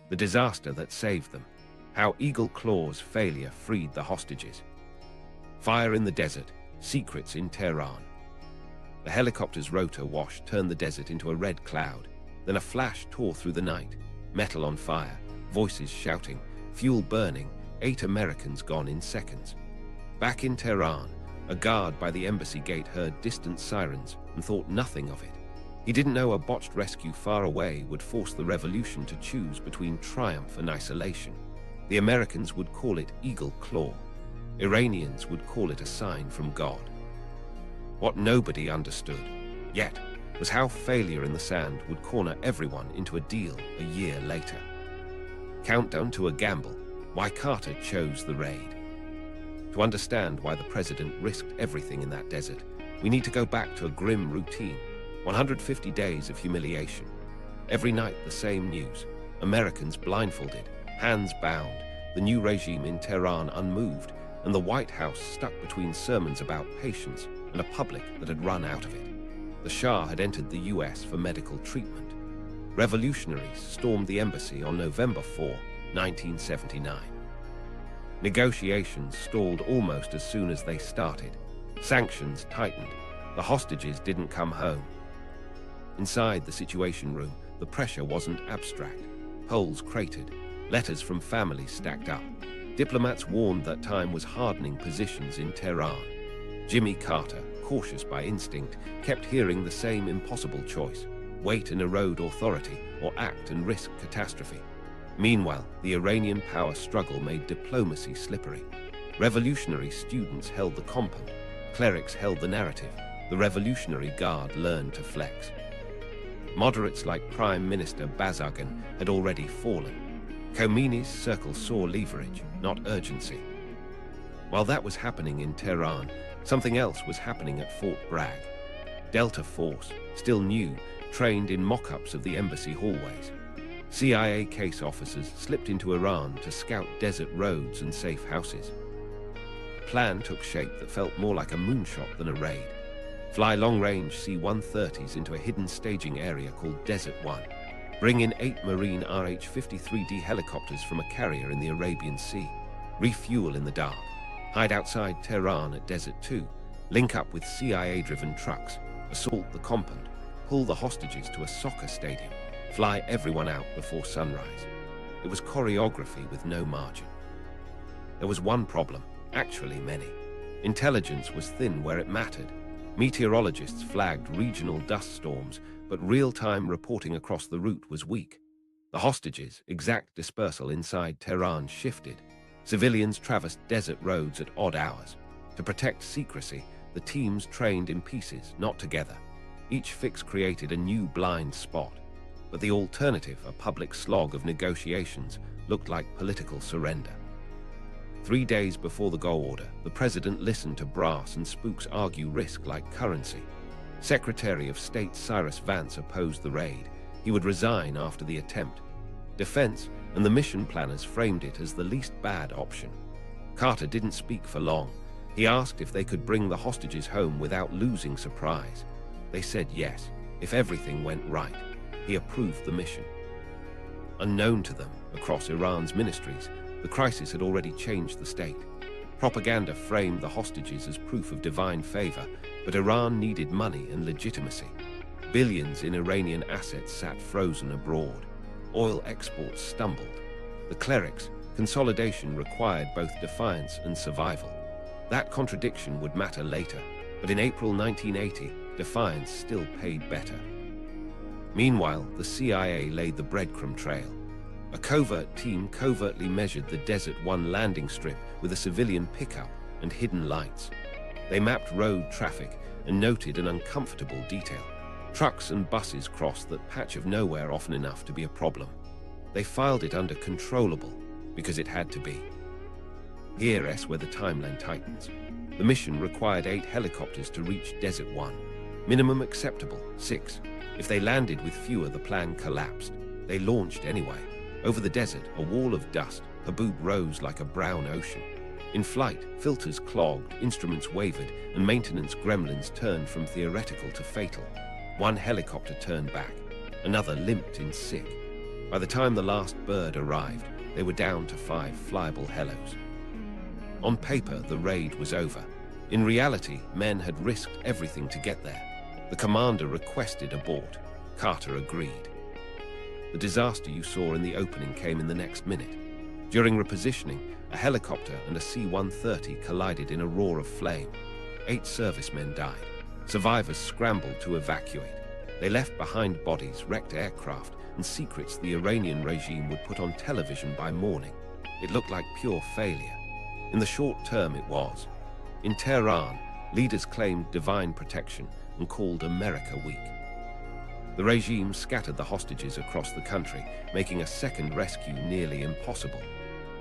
the disaster that saved them, how Eagle Claw's failure freed the hostages. Fire in the desert, secrets in Tehran. The helicopter's rotor wash turned the desert into a red cloud. Then a flash tore through the night, metal on fire, voices shouting, fuel burning, 8 Americans gone in seconds. Back in Tehran, a guard by the embassy gate heard distant sirens and thought nothing of it. He didn't know a botched rescue far away would force the revolution to choose between triumph and isolation. The Americans would call it Eagle Claw. Iranians would call it a sign from God. What nobody understood, yet, was how failure in the sand would corner everyone into a deal a year later. Countdown to a gamble, why Carter chose the raid. To understand why the president risked everything in that desert, we need to go back to a grim routine, 150 days of humiliation. Every night the same news, Americans blindfolded, hands bound, the new regime in Tehran unmoved, and the White House stuck between sermons about patience and a public that had run out of it. The Shah had entered the US for medical treatment. Revolutionaries stormed the embassy on November 4, 1979. Negotiations stalled almost as soon as they started. Sanctions tightened. The hostages didn't come home. Inside the Situation Room, the pressure wasn't abstract. Polls cratered. Letters from families stacked up. Diplomats warned that time was hardening positions in Tehran. Jimmy Carter, cautious by instinct, kept hearing the same impossible choice: wait and erode authority, or act and risk catastrophe. Meanwhile, the Iranian power struggle made diplomacy slippery. Revolutionary students held the compound, clerics held the narrative, the Revolutionary Guard learned to flex. Moderates like Prime Minister Bazargan had already fallen. Khomeini's circle saw leverage, not urgency. While that was happening in Tehran, something else was happening at Fort Bragg. Delta Force, still new, trained in mock-ups of the embassy hallways. CIA case officers slipped into Iran to scout desert roads and safe houses. A plan took shape that felt more like a moonshot than a raid. Fly long-range C-130s into a hidden staging area called Desert One. Bring in 8 Marine RH-53D helicopters from a carrier in the Arabian Sea. Refuel in the dark. Hide outside Tehran at Desert 2. Link up with CIA-driven trucks. Assault the compound. Pull the hostages to a soccer stadium. Fly everyone out before sunrise. It was choreography with no margin. There was one problem, actually many. Intelligence was thin where it mattered. Meteorologists flagged regional dust storms, but real-time reporting across the route was weak. The hostages' exact dispersal inside Tehran shifted. Civilians traversed desert roads at odd hours. To protect secrecy, the teams trained in pieces, not together. Each fix created a new blind spot. But the alternative, a public slog of negotiations, looked like political surrender. 3 days before the go order, the president listened to brass and spooks argue risk like currency. Secretary of State Cyrus Vance opposed the raid. He would resign after the attempt. Defense and the mission planners framed it as the least bad option. Carter didn't speak for long. He asked if they could bring the hostages home without losing surprise. They said yes, if everything went right. He approved the mission. Unknown to them, across Iran's ministries, the crisis had already changed the state. Propaganda framed the hostages as proof of divine favor, but Iran needed money and legitimacy. Billions in Iranian assets sat frozen abroad. Oil exports stumbled. The clerics, consolidation required both defiance and survival. That contradiction would matter later, but in April 1980, defiance still paid better. Meanwhile, the CIA laid the breadcrumb trail. A covert team covertly measured the Desert One landing strip with a civilian pickup and hidden lights. They mapped road traffic and noted an uncomfortable detail. Trucks and buses crossed that patch of nowhere often enough to be a problem. They filed it under controllable because it had to be. Here's where the timeline tightens. The mission required 8 helicopters to reach Desert One. Minimum acceptable, 6. If they landed with fewer, the plan collapsed. They launched anyway. Over the desert, a wall of dust, haboob rose like a brown ocean. In flight, filters clogged, instruments wavered, and maintenance gremlins turned from theoretical to fatal. One helicopter turned back. Another limped in sick. By the time the last bird arrived, they were down to 5 flyable helos. On paper, the raid was over. In reality, men had risked everything to get there. The commander requested abort. Carter agreed. The disaster you saw in the opening came in the next minute. During repositioning, a helicopter and a C-130 collided in a roar of flame. 8 servicemen died. Survivors scrambled to evacuate. They left behind bodies, wrecked aircraft, and secrets the Iranian regime would put on television by morning. It looked like pure failure. In the short term, it was. In Tehran, leaders claimed divine protection and called America weak. The regime scattered the hostages across the country, making a second rescue nearly impossible.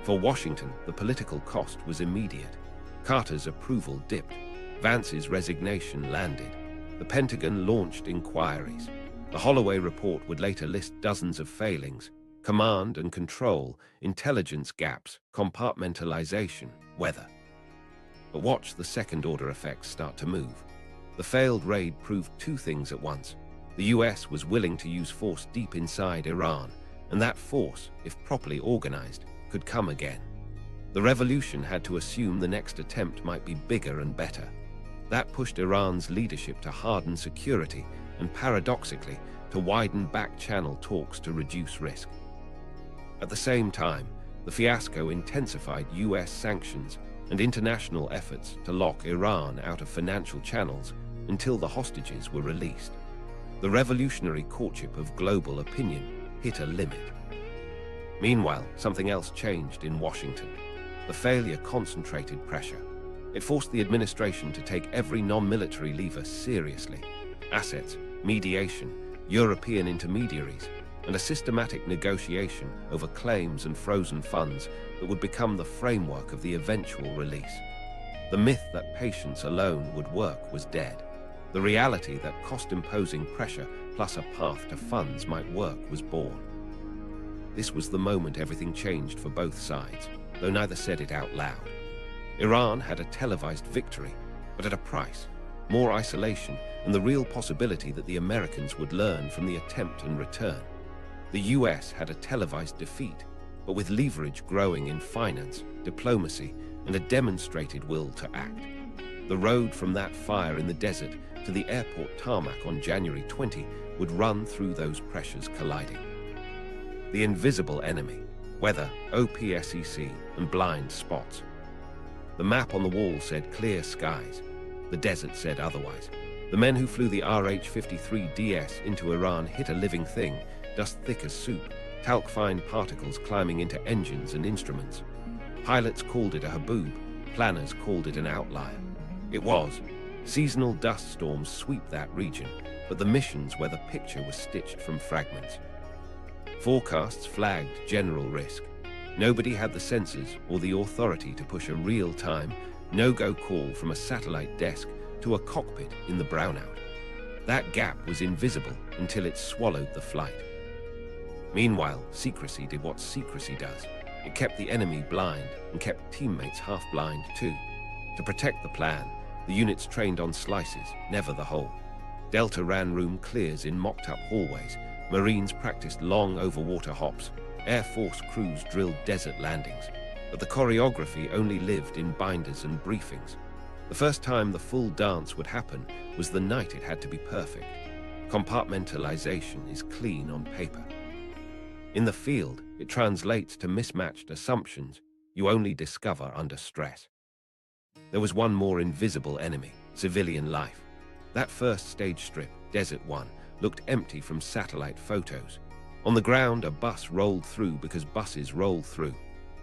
For Washington, the political cost was immediate. Carter's approval dipped. Vance's resignation landed. The Pentagon launched inquiries. The Holloway report would later list dozens of failings: command and control, intelligence gaps, compartmentalization, weather. But watch the second-order effects start to move. The failed raid proved 2 things at once. The US was willing to use force deep inside Iran, and that force, if properly organized, could come again. The revolution had to assume the next attempt might be bigger and better. That pushed Iran's leadership to harden security and, paradoxically, to widen back-channel talks to reduce risk. At the same time, the fiasco intensified US sanctions and international efforts to lock Iran out of financial channels until the hostages were released. The revolutionary courtship of global opinion hit a limit. Meanwhile, something else changed in Washington. The failure concentrated pressure. It forced the administration to take every non-military lever seriously: assets, mediation, European intermediaries, and a systematic negotiation over claims and frozen funds that would become the framework of the eventual release. The myth that patience alone would work was dead. The reality that cost-imposing pressure plus a path to funds might work was born. This was the moment everything changed for both sides, though neither said it out loud. Iran had a televised victory, but at a price: more isolation and the real possibility that the Americans would learn from the attempt and return. The US had a televised defeat, but with leverage growing in finance, diplomacy, and a demonstrated will to act. The road from that fire in the desert to the airport tarmac on January 20 would run through those pressures colliding. The invisible enemy: weather, OPSEC, and blind spots. The map on the wall said clear skies. The desert said otherwise. The men who flew the RH-53DS into Iran hit a living thing, dust thick as soup, talc-fine particles climbing into engines and instruments. Pilots called it a haboob, planners called it an outlier. It was. Seasonal dust storms sweep that region, but the missions where the picture was stitched from fragments. Forecasts flagged general risk. Nobody had the sensors or the authority to push a real-time, no-go call from a satellite desk to a cockpit in the brownout. That gap was invisible until it swallowed the flight. Meanwhile, secrecy did what secrecy does. It kept the enemy blind and kept teammates half-blind too. To protect the plan, the units trained on slices, never the whole. Delta ran room clears in mocked-up hallways. Marines practiced long overwater hops. Air Force crews drilled desert landings. But the choreography only lived in binders and briefings. The first time the full dance would happen was the night it had to be perfect. Compartmentalization is clean on paper. In the field, it translates to mismatched assumptions you only discover under stress. There was one more invisible enemy: civilian life. That first stage strip, Desert One, looked empty from satellite photos. On the ground, a bus rolled through because buses roll through.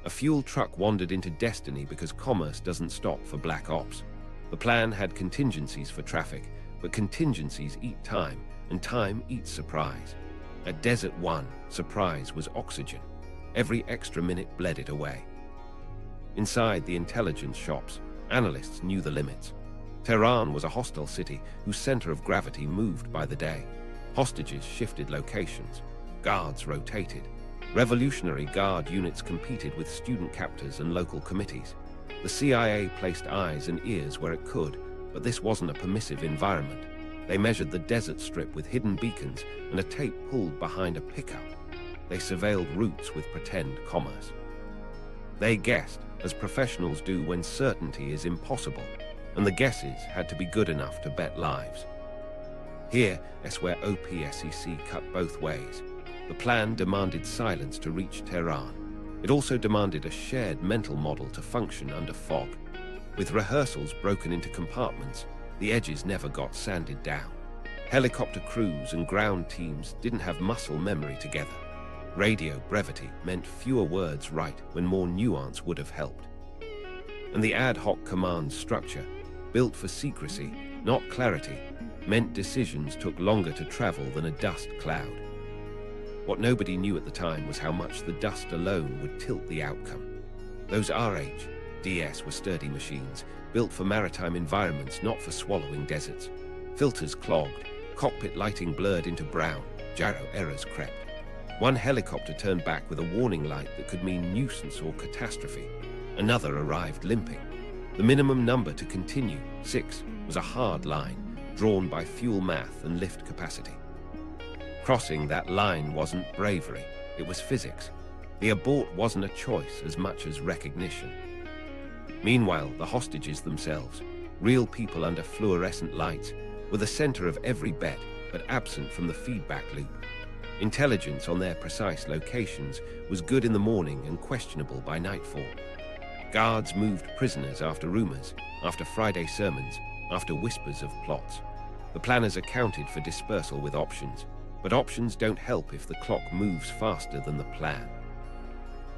A fuel truck wandered into destiny because commerce doesn't stop for black ops. The plan had contingencies for traffic, but contingencies eat time, and time eats surprise. At Desert One, surprise was oxygen. Every extra minute bled it away. Inside the intelligence shops, analysts knew the limits. Tehran was a hostile city whose center of gravity moved by the day. Hostages shifted locations. Guards rotated. Revolutionary Guard units competed with student captors and local committees. The CIA placed eyes and ears where it could, but this wasn't a permissive environment. They measured the desert strip with hidden beacons and a tape pulled behind a pickup. they surveilled routes with pretend commerce. They guessed, as professionals do when certainty is impossible, and the guesses had to be good enough to bet lives. Here is where OPSEC cut both ways. The plan demanded silence to reach Tehran. It also demanded a shared mental model to function under fog. With rehearsals broken into compartments, the edges never got sanded down. Helicopter crews and ground teams didn't have muscle memory together. Radio brevity meant fewer words right when more nuance would have helped. And the ad hoc command structure, built for secrecy, not clarity, meant decisions took longer to travel than a dust cloud. What nobody knew at the time was how much the dust alone would tilt the outcome. Those RHDS were sturdy machines, built for maritime environments, not for swallowing deserts. Filters clogged, cockpit lighting blurred into brown, gyro errors crept. One helicopter turned back with a warning light that could mean nuisance or catastrophe. Another arrived limping. The minimum number to continue, 6, was a hard line, drawn by fuel math and lift capacity. Crossing that line wasn't bravery, it was physics. The abort wasn't a choice as much as recognition. Meanwhile, the hostages themselves, real people under fluorescent lights, were the center of every bet, but absent from the feedback loop. Intelligence on their precise locations was good in the morning and questionable by nightfall. Guards moved prisoners after rumors, after Friday sermons, after whispers of plots. The planners accounted for dispersal with options, but options don't help if the clock moves faster than the plan.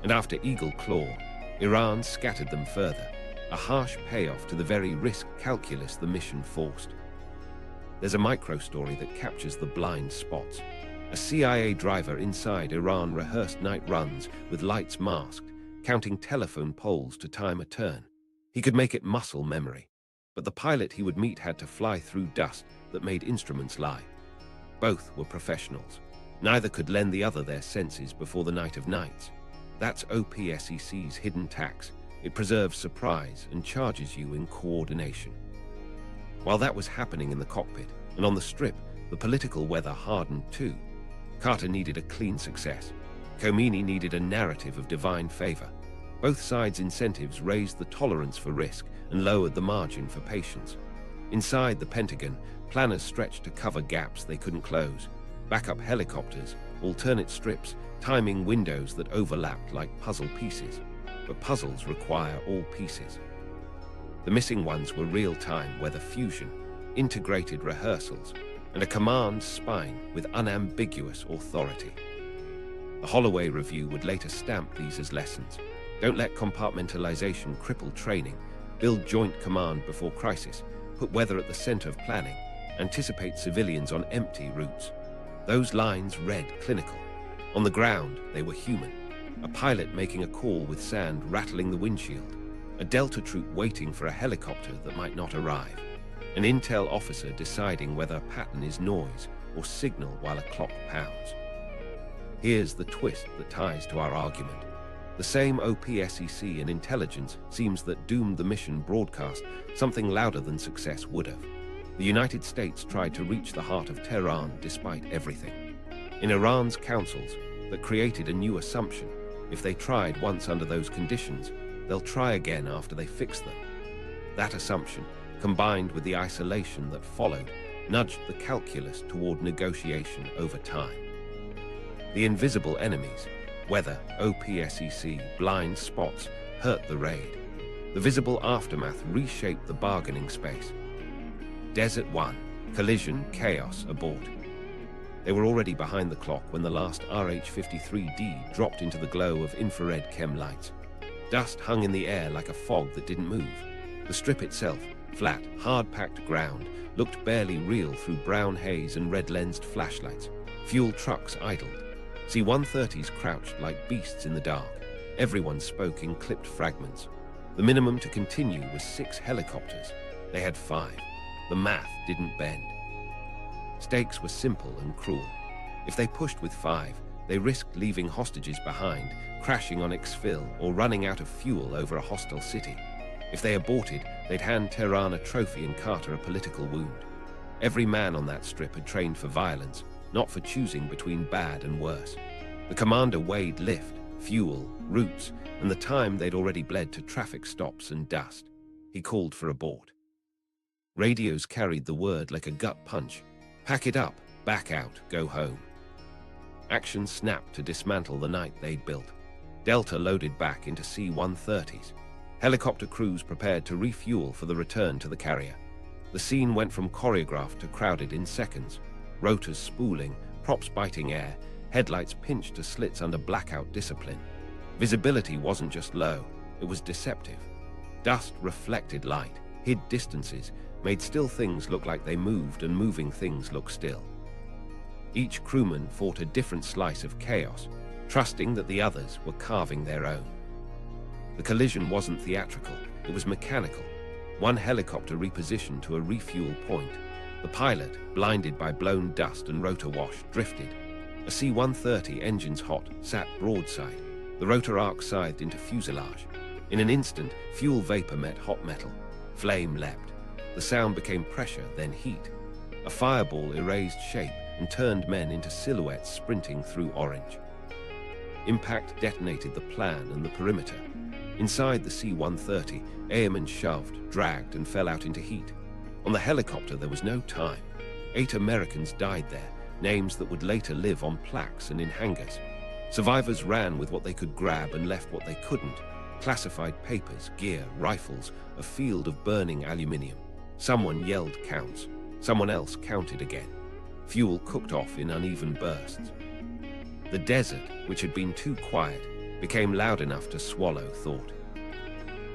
And after Eagle Claw, Iran scattered them further, a harsh payoff to the very risk calculus the mission forced. There's a micro-story that captures the blind spots. A CIA driver inside Iran rehearsed night runs with lights masked, counting telephone poles to time a turn. He could make it muscle memory, but the pilot he would meet had to fly through dust that made instruments lie. Both were professionals. Neither could lend the other their senses before the night of nights. That's OPSEC's hidden tax. It preserves surprise and charges you in coordination. While that was happening in the cockpit and on the strip, the political weather hardened too. Carter needed a clean success. Khomeini needed a narrative of divine favor. Both sides' incentives raised the tolerance for risk and lowered the margin for patience. Inside the Pentagon, planners stretched to cover gaps they couldn't close. Backup helicopters, alternate strips, timing windows that overlapped like puzzle pieces. But puzzles require all pieces. The missing ones were real-time weather fusion, integrated rehearsals, and a command spine with unambiguous authority. The Holloway review would later stamp these as lessons. Don't let compartmentalization cripple training. Build joint command before crisis. Put weather at the center of planning. Anticipate civilians on empty routes. Those lines read clinical. On the ground, they were human. A pilot making a call with sand rattling the windshield. A Delta troop waiting for a helicopter that might not arrive. An intel officer deciding whether a pattern is noise or signal while a clock pounds. Here's the twist that ties to our argument. The same OPSEC and intelligence seems that doomed the mission broadcast something louder than success would have. The United States tried to reach the heart of Tehran despite everything. In Iran's councils, that created a new assumption. If they tried once under those conditions, they'll try again after they fix them. That assumption, combined with the isolation that followed, nudged the calculus toward negotiation over time. The invisible enemies, weather, OPSEC, blind spots, hurt the raid. The visible aftermath reshaped the bargaining space. Desert One, collision, chaos, abort. They were already behind the clock when the last RH-53D dropped into the glow of infrared chem lights. Dust hung in the air like a fog that didn't move. The strip itself, flat, hard-packed ground, looked barely real through brown haze and red-lensed flashlights. Fuel trucks idled. C-130s crouched like beasts in the dark. Everyone spoke in clipped fragments. The minimum to continue was 6 helicopters. They had 5. The math didn't bend. Stakes were simple and cruel. If they pushed with 5, they risked leaving hostages behind, crashing on exfil, or running out of fuel over a hostile city. If they aborted, they'd hand Tehran a trophy and Carter a political wound. Every man on that strip had trained for violence, not for choosing between bad and worse. The commander weighed lift, fuel, routes, and the time they'd already bled to traffic stops and dust. He called for abort. Radios carried the word like a gut punch. Pack it up, back out, go home. Action snapped to dismantle the night they'd built. Delta loaded back into C-130s. Helicopter crews prepared to refuel for the return to the carrier. The scene went from choreographed to crowded in seconds. Rotors spooling, props biting air, headlights pinched to slits under blackout discipline. Visibility wasn't just low, it was deceptive. Dust reflected light, hid distances, made still things look like they moved and moving things look still. Each crewman fought a different slice of chaos, trusting that the others were carving their own. The collision wasn't theatrical, it was mechanical. One helicopter repositioned to a refuel point. The pilot, blinded by blown dust and rotor wash, drifted. A C-130, engines hot, sat broadside. The rotor arc scythed into fuselage. In an instant, fuel vapor met hot metal. Flame leapt. The sound became pressure, then heat. A fireball erased shape and turned men into silhouettes sprinting through orange. Impact detonated the plan and the perimeter. Inside the C-130, airmen shoved, dragged, and fell out into heat. On the helicopter, there was no time. 8 Americans died there, names that would later live on plaques and in hangars. Survivors ran with what they could grab and left what they couldn't. Classified papers, gear, rifles, a field of burning aluminium. Someone yelled counts. Someone else counted again. Fuel cooked off in uneven bursts. The desert, which had been too quiet, became loud enough to swallow thought.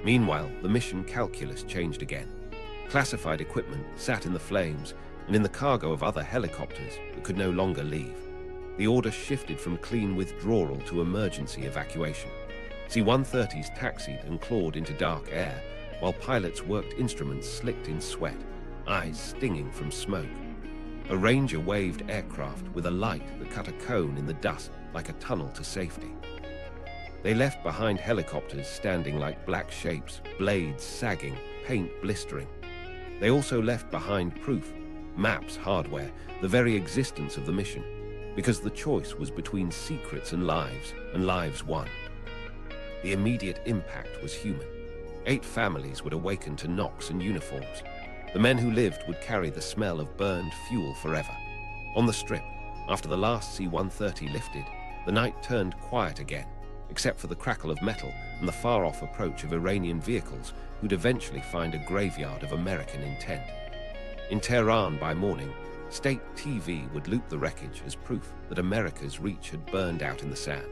Meanwhile, the mission calculus changed again. Classified equipment sat in the flames and in the cargo of other helicopters that could no longer leave. The order shifted from clean withdrawal to emergency evacuation. C-130s taxied and clawed into dark air, while pilots worked instruments slicked in sweat, eyes stinging from smoke. A Ranger waved aircraft with a light that cut a cone in the dust like a tunnel to safety. They left behind helicopters standing like black shapes, blades sagging, paint blistering. They also left behind proof, maps, hardware, the very existence of the mission, because the choice was between secrets and lives won. The immediate impact was human. 8 families would awaken to knocks and uniforms. The men who lived would carry the smell of burned fuel forever. On the strip, after the last C-130 lifted, the night turned quiet again, except for the crackle of metal and the far-off approach of Iranian vehicles who'd eventually find a graveyard of American intent. In Tehran by morning, state TV would loop the wreckage as proof that America's reach had burned out in the sand.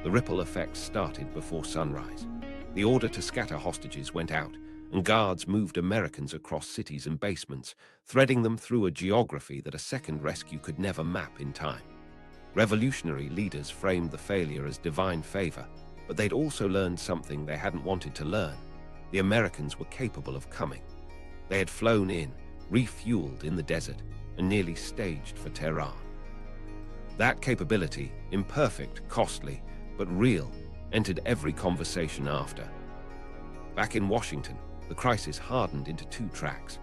The ripple effects started before sunrise. The order to scatter hostages went out, and guards moved Americans across cities and basements, threading them through a geography that a second rescue could never map in time. Revolutionary leaders framed the failure as divine favor, but they'd also learned something they hadn't wanted to learn. The Americans were capable of coming. They had flown in, refueled in the desert, and nearly staged for Tehran. That capability, imperfect, costly, but real, entered every conversation after. Back in Washington, the crisis hardened into 2 tracks.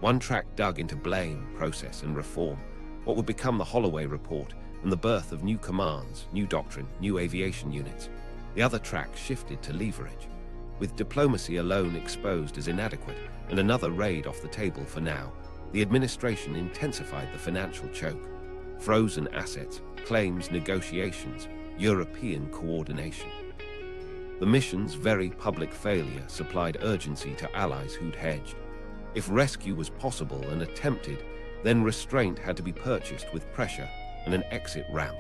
One track dug into blame, process, and reform, what would become the Holloway Report and the birth of new commands, new doctrine, new aviation units. The other track shifted to leverage. With diplomacy alone exposed as inadequate and another raid off the table for now, the administration intensified the financial choke. Frozen assets, claims, negotiations, European coordination. The mission's very public failure supplied urgency to allies who'd hedged. If rescue was possible and attempted, then restraint had to be purchased with pressure and an exit ramp.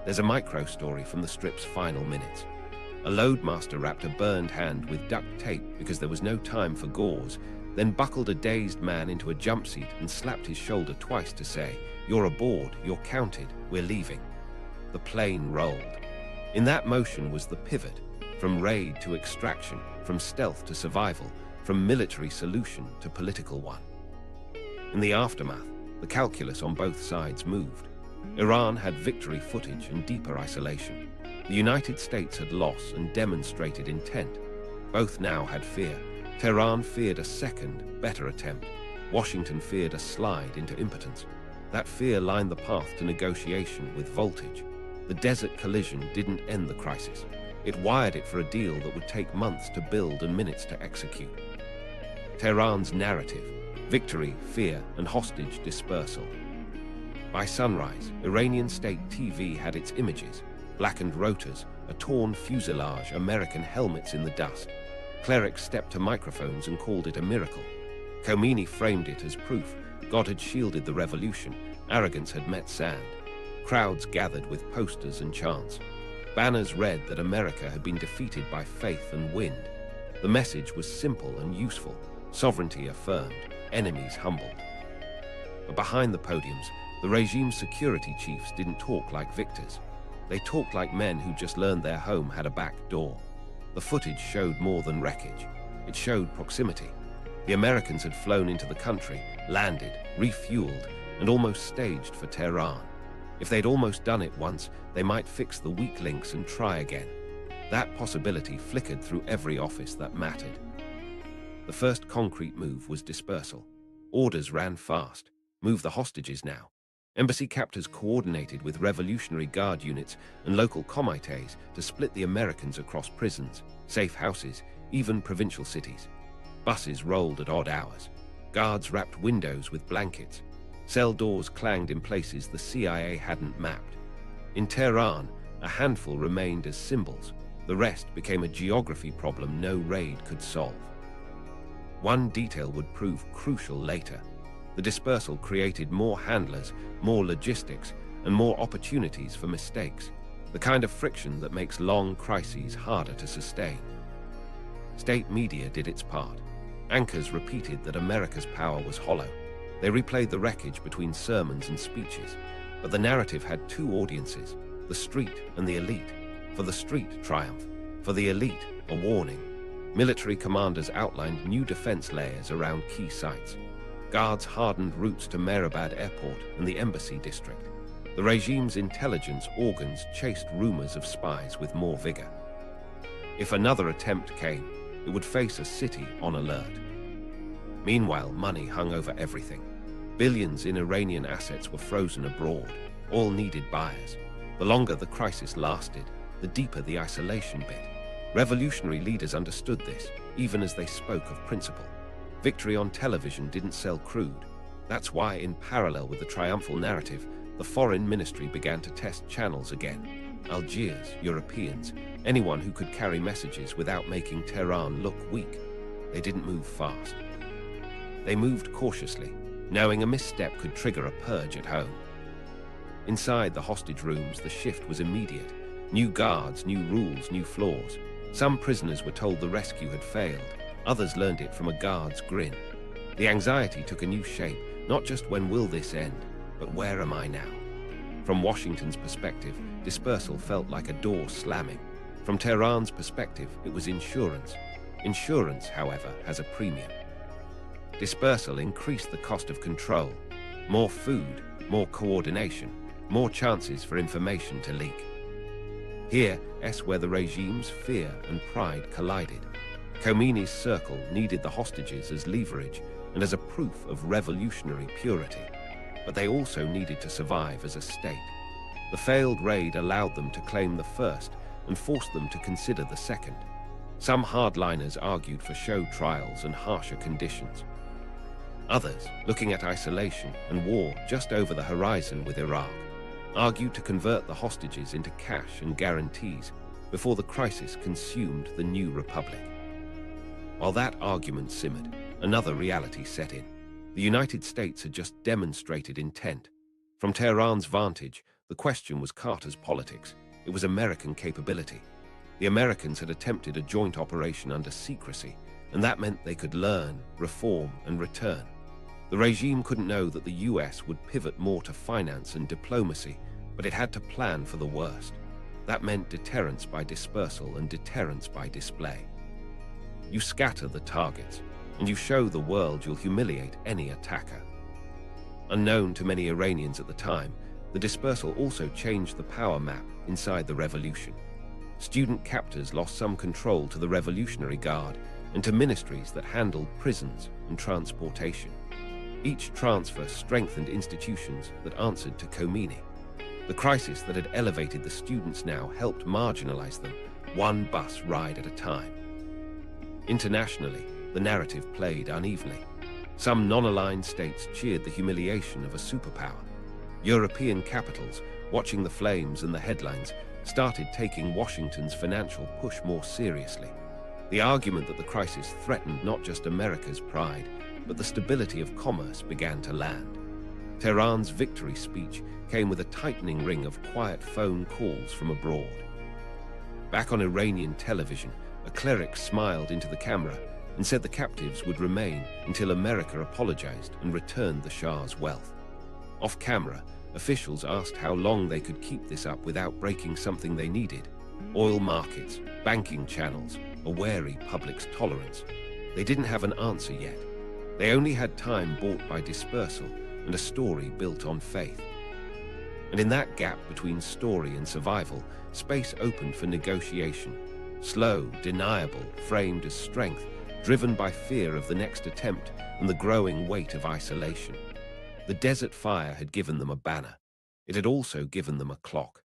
There's a micro-story from the strip's final minutes. A loadmaster wrapped a burned hand with duct tape because there was no time for gauze, then buckled a dazed man into a jump seat and slapped his shoulder twice to say, "You're aboard, you're counted, we're leaving." The plane rolled. In that motion was the pivot, from raid to extraction, from stealth to survival, from military solution to political one. In the aftermath, the calculus on both sides moved. Iran had victory footage and deeper isolation. The United States had loss and demonstrated intent. Both now had fear. Tehran feared a second, better attempt. Washington feared a slide into impotence. That fear lined the path to negotiation with voltage. The desert collision didn't end the crisis. It wired it for a deal that would take months to build and minutes to execute. Tehran's narrative: victory, fear, and hostage dispersal. By sunrise, Iranian state TV had its images: blackened rotors, a torn fuselage, American helmets in the dust. Clerics stepped to microphones and called it a miracle. Khomeini framed it as proof God had shielded the revolution, arrogance had met sand. Crowds gathered with posters and chants. Banners read that America had been defeated by faith and wind. The message was simple and useful: sovereignty affirmed, enemies humbled. But behind the podiums, the regime's security chiefs didn't talk like victors. They talked like men who just learned their home had a back door. The footage showed more than wreckage. It showed proximity. The Americans had flown into the country, landed, refueled, and almost staged for Tehran. If they'd almost done it once, they might fix the weak links and try again. That possibility flickered through every office that mattered. The first concrete move was dispersal. Orders ran fast. Move the hostages now. Embassy captors coordinated with Revolutionary Guard units and local comités to split the Americans across prisons, safe houses, even provincial cities. Buses rolled at odd hours. Guards wrapped windows with blankets. Cell doors clanged in places the CIA hadn't mapped. In Tehran, a handful remained as symbols. The rest became a geography problem no raid could solve. One detail would prove crucial later. The dispersal created more handlers, more logistics, and more opportunities for mistakes, the kind of friction that makes long crises harder to sustain. State media did its part. Anchors repeated that America's power was hollow. They replayed the wreckage between sermons and speeches. But the narrative had two audiences: the street and the elite. For the street, triumph. For the elite, a warning. Military commanders outlined new defense layers around key sites. Guards hardened routes to Mehrabad Airport and the embassy district. The regime's intelligence organs chased rumors of spies with more vigor. If another attempt came, it would face a city on alert. Meanwhile, money hung over everything. Billions in Iranian assets were frozen abroad. All needed buyers. The longer the crisis lasted, the deeper the isolation bit. Revolutionary leaders understood this, even as they spoke of principle. Victory on television didn't sell crude. That's why, in parallel with the triumphal narrative, the foreign ministry began to test channels again. Algiers, Europeans, anyone who could carry messages without making Tehran look weak. They didn't move fast. They moved cautiously, knowing a misstep could trigger a purge at home. Inside the hostage rooms, the shift was immediate. New guards, new rules, new flaws. Some prisoners were told the rescue had failed. Others learned it from a guard's grin. The anxiety took a new shape, not just when will this end, but where am I now? From Washington's perspective, dispersal felt like a door slamming. From Tehran's perspective, it was insurance. Insurance, however, has a premium. Dispersal increased the cost of control. More food, more coordination, more chances for information to leak. Here's where the regime's fear and pride collided. Khomeini's circle needed the hostages as leverage and as a proof of revolutionary purity. But they also needed to survive as a state. The failed raid allowed them to claim the first and forced them to consider the second. Some hardliners argued for show trials and harsher conditions. Others, looking at isolation and war just over the horizon with Iraq, argued to convert the hostages into cash and guarantees before the crisis consumed the new republic. While that argument simmered, another reality set in. The United States had just demonstrated intent. From Tehran's vantage, the question was Carter's politics. It was American capability. The Americans had attempted a joint operation under secrecy, and that meant they could learn, reform, and return. The regime couldn't know that the US would pivot more to finance and diplomacy, but it had to plan for the worst. That meant deterrence by dispersal and deterrence by display. You scatter the targets, and you show the world you'll humiliate any attacker. Unknown to many Iranians at the time, the dispersal also changed the power map inside the revolution. Student captors lost some control to the Revolutionary Guard and to ministries that handled prisons and transportation. Each transfer strengthened institutions that answered to Khomeini. The crisis that had elevated the students now helped marginalize them, one bus ride at a time. Internationally, the narrative played unevenly. Some non-aligned states cheered the humiliation of a superpower. European capitals, watching the flames and the headlines, started taking Washington's financial push more seriously. The argument that the crisis threatened not just America's pride, but the stability of commerce began to land. Tehran's victory speech came with a tightening ring of quiet phone calls from abroad. Back on Iranian television, a cleric smiled into the camera and said the captives would remain until America apologized and returned the Shah's wealth. Off camera, officials asked how long they could keep this up without breaking something they needed: oil markets, banking channels, a wary public's tolerance. They didn't have an answer yet. They only had time bought by dispersal and a story built on faith. And in that gap between story and survival, space opened for negotiation. Slow, deniable, framed as strength, driven by fear of the next attempt and the growing weight of isolation. The desert fire had given them a banner. It had also given them a clock.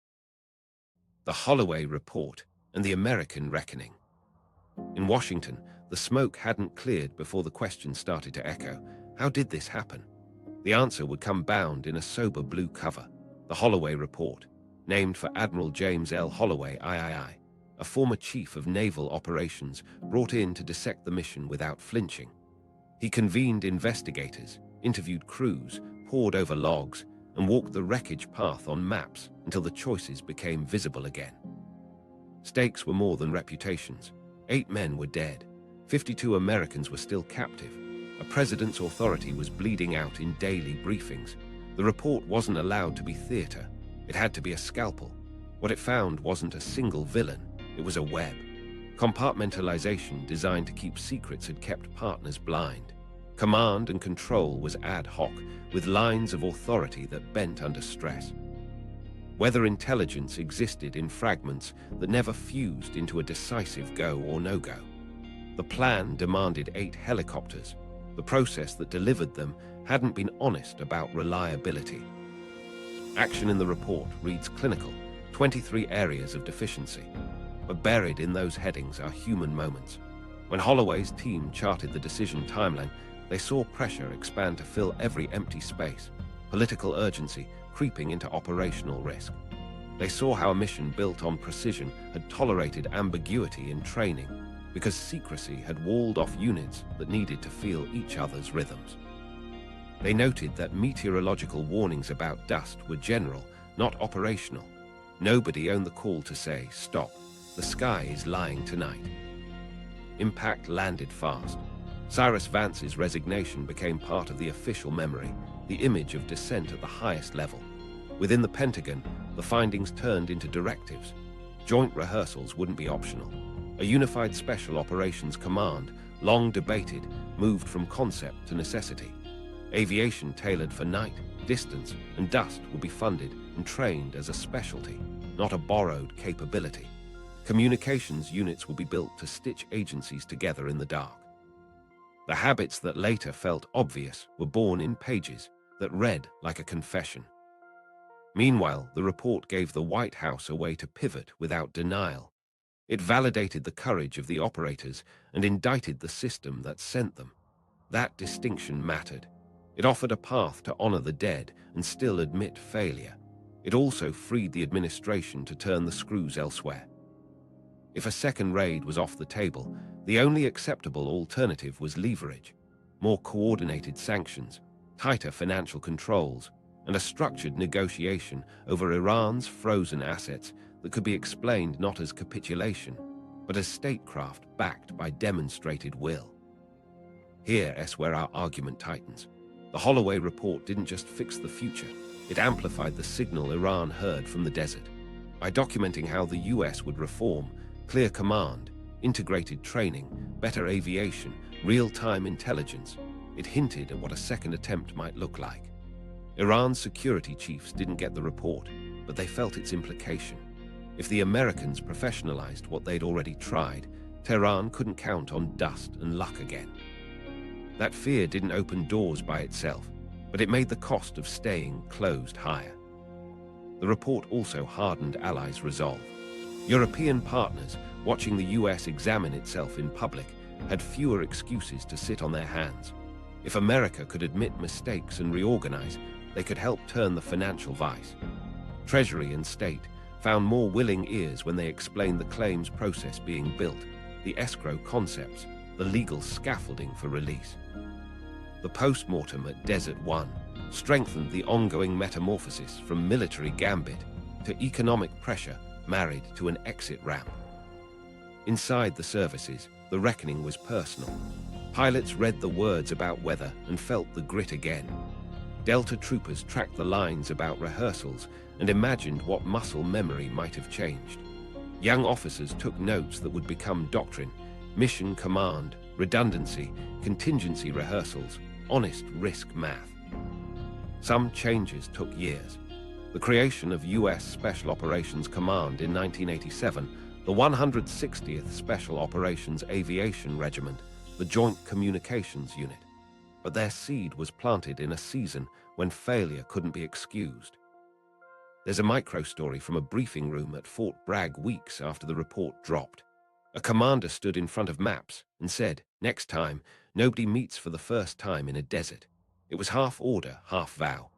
The Holloway report and the American reckoning. In Washington, the smoke hadn't cleared before the question started to echo. How did this happen? The answer would come bound in a sober blue cover. The Holloway report, named for Admiral James L. Holloway, III, a former chief of naval operations brought in to dissect the mission without flinching. He convened investigators, interviewed crews, pored over logs, and walked the wreckage path on maps until the choices became visible again. Stakes were more than reputations. 8 men were dead. 52 Americans were still captive. A president's authority was bleeding out in daily briefings. The report wasn't allowed to be theater. It had to be a scalpel. What it found wasn't a single villain. It was a web. Compartmentalization designed to keep secrets had kept partners blind. Command and control was ad hoc, with lines of authority that bent under stress. Weather intelligence existed in fragments that never fused into a decisive go or no-go. The plan demanded 8 helicopters. The process that delivered them hadn't been honest about reliability. Action in the report reads clinical, 23 areas of deficiency. But buried in those headings are human moments. When Holloway's team charted the decision timeline, they saw pressure expand to fill every empty space, political urgency creeping into operational risk. They saw how a mission built on precision had tolerated ambiguity in training because secrecy had walled off units that needed to feel each other's rhythms. They noted that meteorological warnings about dust were general, not operational. Nobody owned the call to say, "Stop, the sky is lying tonight." Impact landed fast. Cyrus Vance's resignation became part of the official memory, the image of dissent at the highest level. Within the Pentagon, the findings turned into directives. Joint rehearsals wouldn't be optional. A unified special operations command, long debated, moved from concept to necessity. Aviation tailored for night, distance, and dust would be funded and trained as a specialty, not a borrowed capability. Communications units would be built to stitch agencies together in the dark. The habits that later felt obvious were born in pages that read like a confession. Meanwhile, the report gave the White House a way to pivot without denial. It validated the courage of the operators and indicted the system that sent them. That distinction mattered. It offered a path to honor the dead and still admit failure. It also freed the administration to turn the screws elsewhere. If a second raid was off the table, the only acceptable alternative was leverage, more coordinated sanctions, tighter financial controls, and a structured negotiation over Iran's frozen assets that could be explained not as capitulation, but as statecraft backed by demonstrated will. Here is where our argument tightens. The Holloway report didn't just fix the future, it amplified the signal Iran heard from the desert. By documenting how the US would reform, clear command, integrated training, better aviation, real-time intelligence, it hinted at what a second attempt might look like. Iran's security chiefs didn't get the report, but they felt its implication. If the Americans professionalized what they'd already tried, Tehran couldn't count on dust and luck again. That fear didn't open doors by itself, but it made the cost of staying closed higher. The report also hardened allies' resolve. European partners, watching the US examine itself in public, had fewer excuses to sit on their hands. If America could admit mistakes and reorganize, they could help turn the financial vice. Treasury and State found more willing ears when they explained the claims process being built, the escrow concepts, the legal scaffolding for release. The post-mortem at Desert One strengthened the ongoing metamorphosis from military gambit to economic pressure married to an exit ramp. Inside the services, the reckoning was personal. Pilots read the words about weather and felt the grit again. Delta troopers tracked the lines about rehearsals and imagined what muscle memory might have changed. Young officers took notes that would become doctrine: mission command, redundancy, contingency rehearsals, honest risk math. Some changes took years. The creation of U.S. Special Operations Command in 1987, the 160th Special Operations Aviation Regiment, the Joint Communications Unit. But their seed was planted in a season when failure couldn't be excused. There's a micro-story from a briefing room at Fort Bragg weeks after the report dropped. A commander stood in front of maps and said, "Next time, nobody meets for the first time in a desert." It was half order, half vow.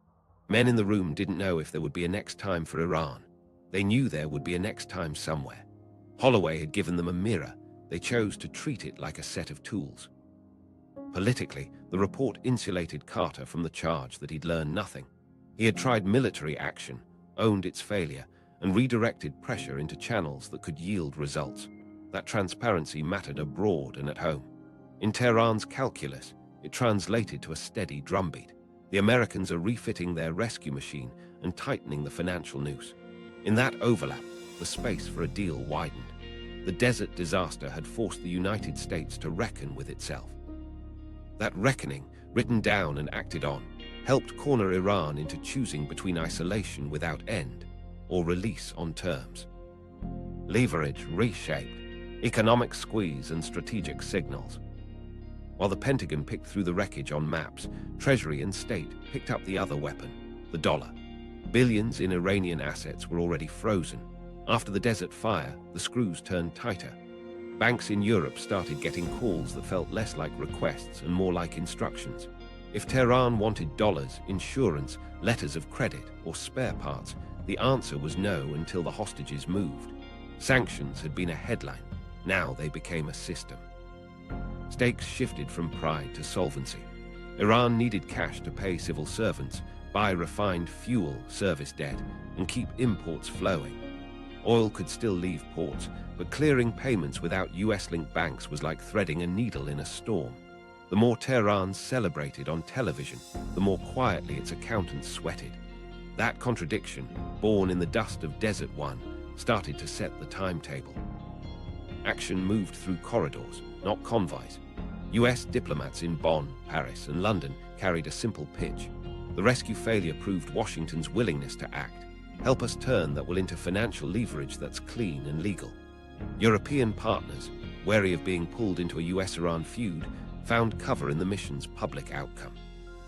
Men in the room didn't know if there would be a next time for Iran. They knew there would be a next time somewhere. Holloway had given them a mirror. They chose to treat it like a set of tools. Politically, the report insulated Carter from the charge that he'd learned nothing. He had tried military action, owned its failure, and redirected pressure into channels that could yield results. That transparency mattered abroad and at home. In Tehran's calculus, it translated to a steady drumbeat. The Americans are refitting their rescue machine and tightening the financial noose. In that overlap, the space for a deal widened. The desert disaster had forced the United States to reckon with itself. That reckoning, written down and acted on, helped corner Iran into choosing between isolation without end or release on terms. Leverage reshaped, economic squeeze and strategic signals. While the Pentagon picked through the wreckage on maps, Treasury and State picked up the other weapon, the dollar. Billions in Iranian assets were already frozen. After the desert fire, the screws turned tighter. Banks in Europe started getting calls that felt less like requests and more like instructions. If Tehran wanted dollars, insurance, letters of credit, or spare parts, the answer was no until the hostages moved. Sanctions had been a headline. Now they became a system. Stakes shifted from pride to solvency. Iran needed cash to pay civil servants, buy refined fuel, service debt, and keep imports flowing. Oil could still leave ports, but clearing payments without US-linked banks was like threading a needle in a storm. The more Tehran celebrated on television, the more quietly its accountants sweated. That contradiction, born in the dust of Desert One, started to set the timetable. Action moved through corridors, not convoys. US diplomats in Bonn, Paris, and London carried a simple pitch. The rescue failure proved Washington's willingness to act. Help us turn that will into financial leverage that's clean and legal. European partners, wary of being pulled into a US-Iran feud, found cover in the mission's public outcome.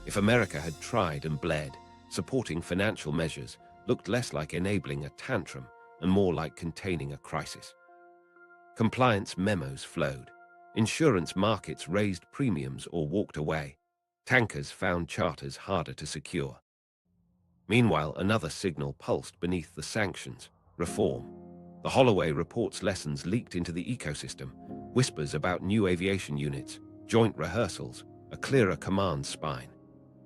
If America had tried and bled, supporting financial measures looked less like enabling a tantrum and more like containing a crisis. Compliance memos flowed. Insurance markets raised premiums or walked away. Tankers found charters harder to secure. Meanwhile, another signal pulsed beneath the sanctions: reform. The Holloway report's lessons leaked into the ecosystem, whispers about new aviation units, joint rehearsals, a clearer command spine.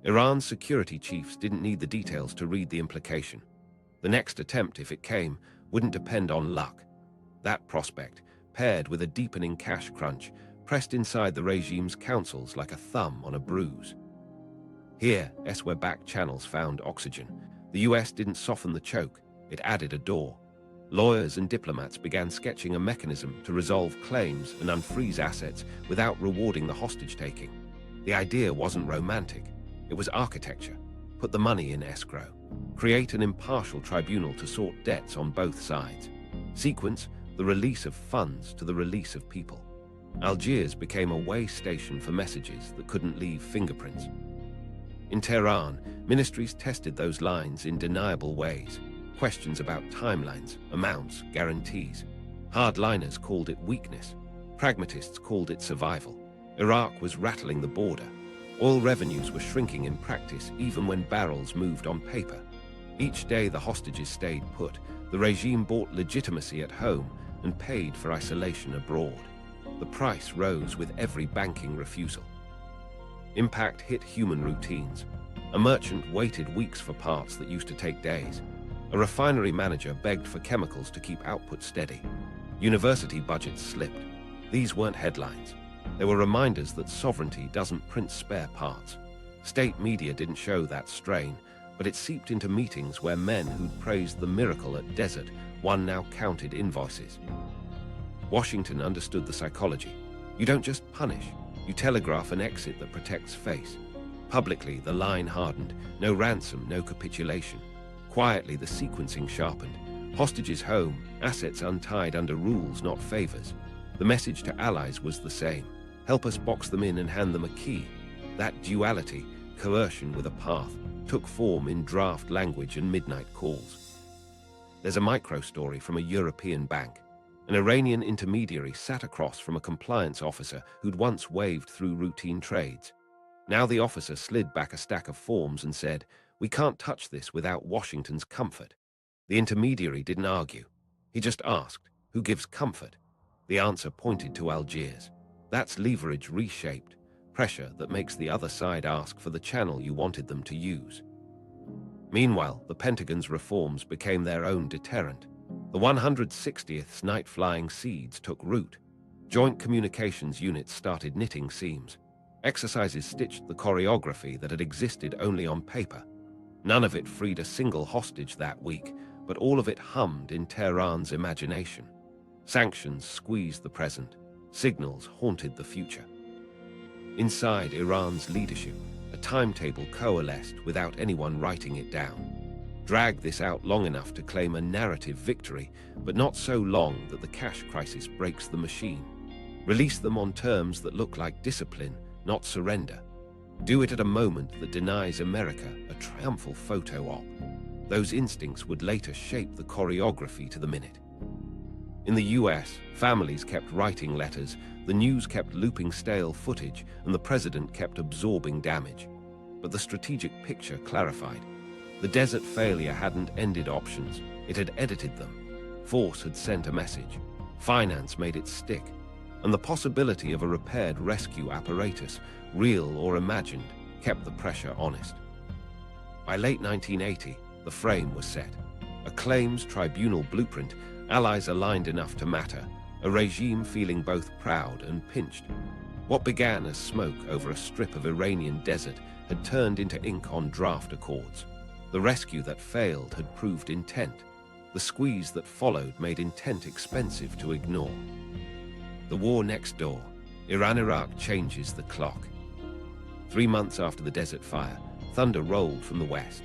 Iran's security chiefs didn't need the details to read the implication. The next attempt, if it came, wouldn't depend on luck. That prospect, paired with a deepening cash crunch, pressed inside the regime's councils like a thumb on a bruise. Here, where back channels found oxygen. The US didn't soften the choke, it added a door. Lawyers and diplomats began sketching a mechanism to resolve claims and unfreeze assets without rewarding the hostage-taking. The idea wasn't romantic, it was architecture. Put the money in escrow. Create an impartial tribunal to sort debts on both sides. Sequence the release of funds to the release of people. Algiers became a way station for messages that couldn't leave fingerprints. In Tehran, ministries tested those lines in deniable ways. Questions about timelines, amounts, guarantees. Hardliners called it weakness. Pragmatists called it survival. Iraq was rattling the border. Oil revenues were shrinking in practice even when barrels moved on paper. Each day the hostages stayed put. The regime bought legitimacy at home and paid for isolation abroad. The price rose with every banking refusal. Impact hit human routines. A merchant waited weeks for parts that used to take days. A refinery manager begged for chemicals to keep output steady. University budgets slipped. These weren't headlines. They were reminders that sovereignty doesn't print spare parts. State media didn't show that strain, but it seeped into meetings where men who'd praised the miracle at Desert One now counted invoices. Washington understood the psychology. You don't just punish, you telegraph an exit that protects face. Publicly, the line hardened. No ransom, no capitulation. Quietly, the sequencing sharpened. Hostages home, assets untied under rules, not favors. The message to allies was the same. Help us box them in and hand them a key. That duality, coercion with a path, took form in draft language and midnight calls. There's a micro-story from a European bank. An Iranian intermediary sat across from a compliance officer who'd once waved through routine trades. Now the officer slid back a stack of forms and said, "We can't touch this without Washington's comfort." The intermediary didn't argue. He just asked, "Who gives comfort?" The answer pointed to Algiers. That's leverage reshaped, pressure that makes the other side ask for the channel you wanted them to use. Meanwhile, the Pentagon's reforms became their own deterrent. The 160th Night Flying Seeds took root. Joint communications units started knitting seams. Exercises stitched the choreography that had existed only on paper. None of it freed a single hostage that week, but all of it hummed in Tehran's imagination. Sanctions squeezed the present. Signals haunted the future. Inside Iran's leadership, a timetable coalesced without anyone writing it down. Drag this out long enough to claim a narrative victory, but not so long that the cash crisis breaks the machine. Release them on terms that look like discipline, not surrender. Do it at a moment that denies America a triumphal photo op. Those instincts would later shape the choreography to the minute. In the US, families kept writing letters, the news kept looping stale footage, and the president kept absorbing damage. But the strategic picture clarified. The desert failure hadn't ended options, it had edited them. Force had sent a message. Finance made it stick. And the possibility of a repaired rescue apparatus, real or imagined, kept the pressure honest. By late 1980, the frame was set. A claims tribunal blueprint, allies aligned enough to matter, a regime feeling both proud and pinched. What began as smoke over a strip of Iranian desert had turned into ink on draft accords. The rescue that failed had proved intent. The squeeze that followed made intent expensive to ignore. The war next door. Iran-Iraq changes the clock. 3 months after the desert fire, thunder rolled from the west.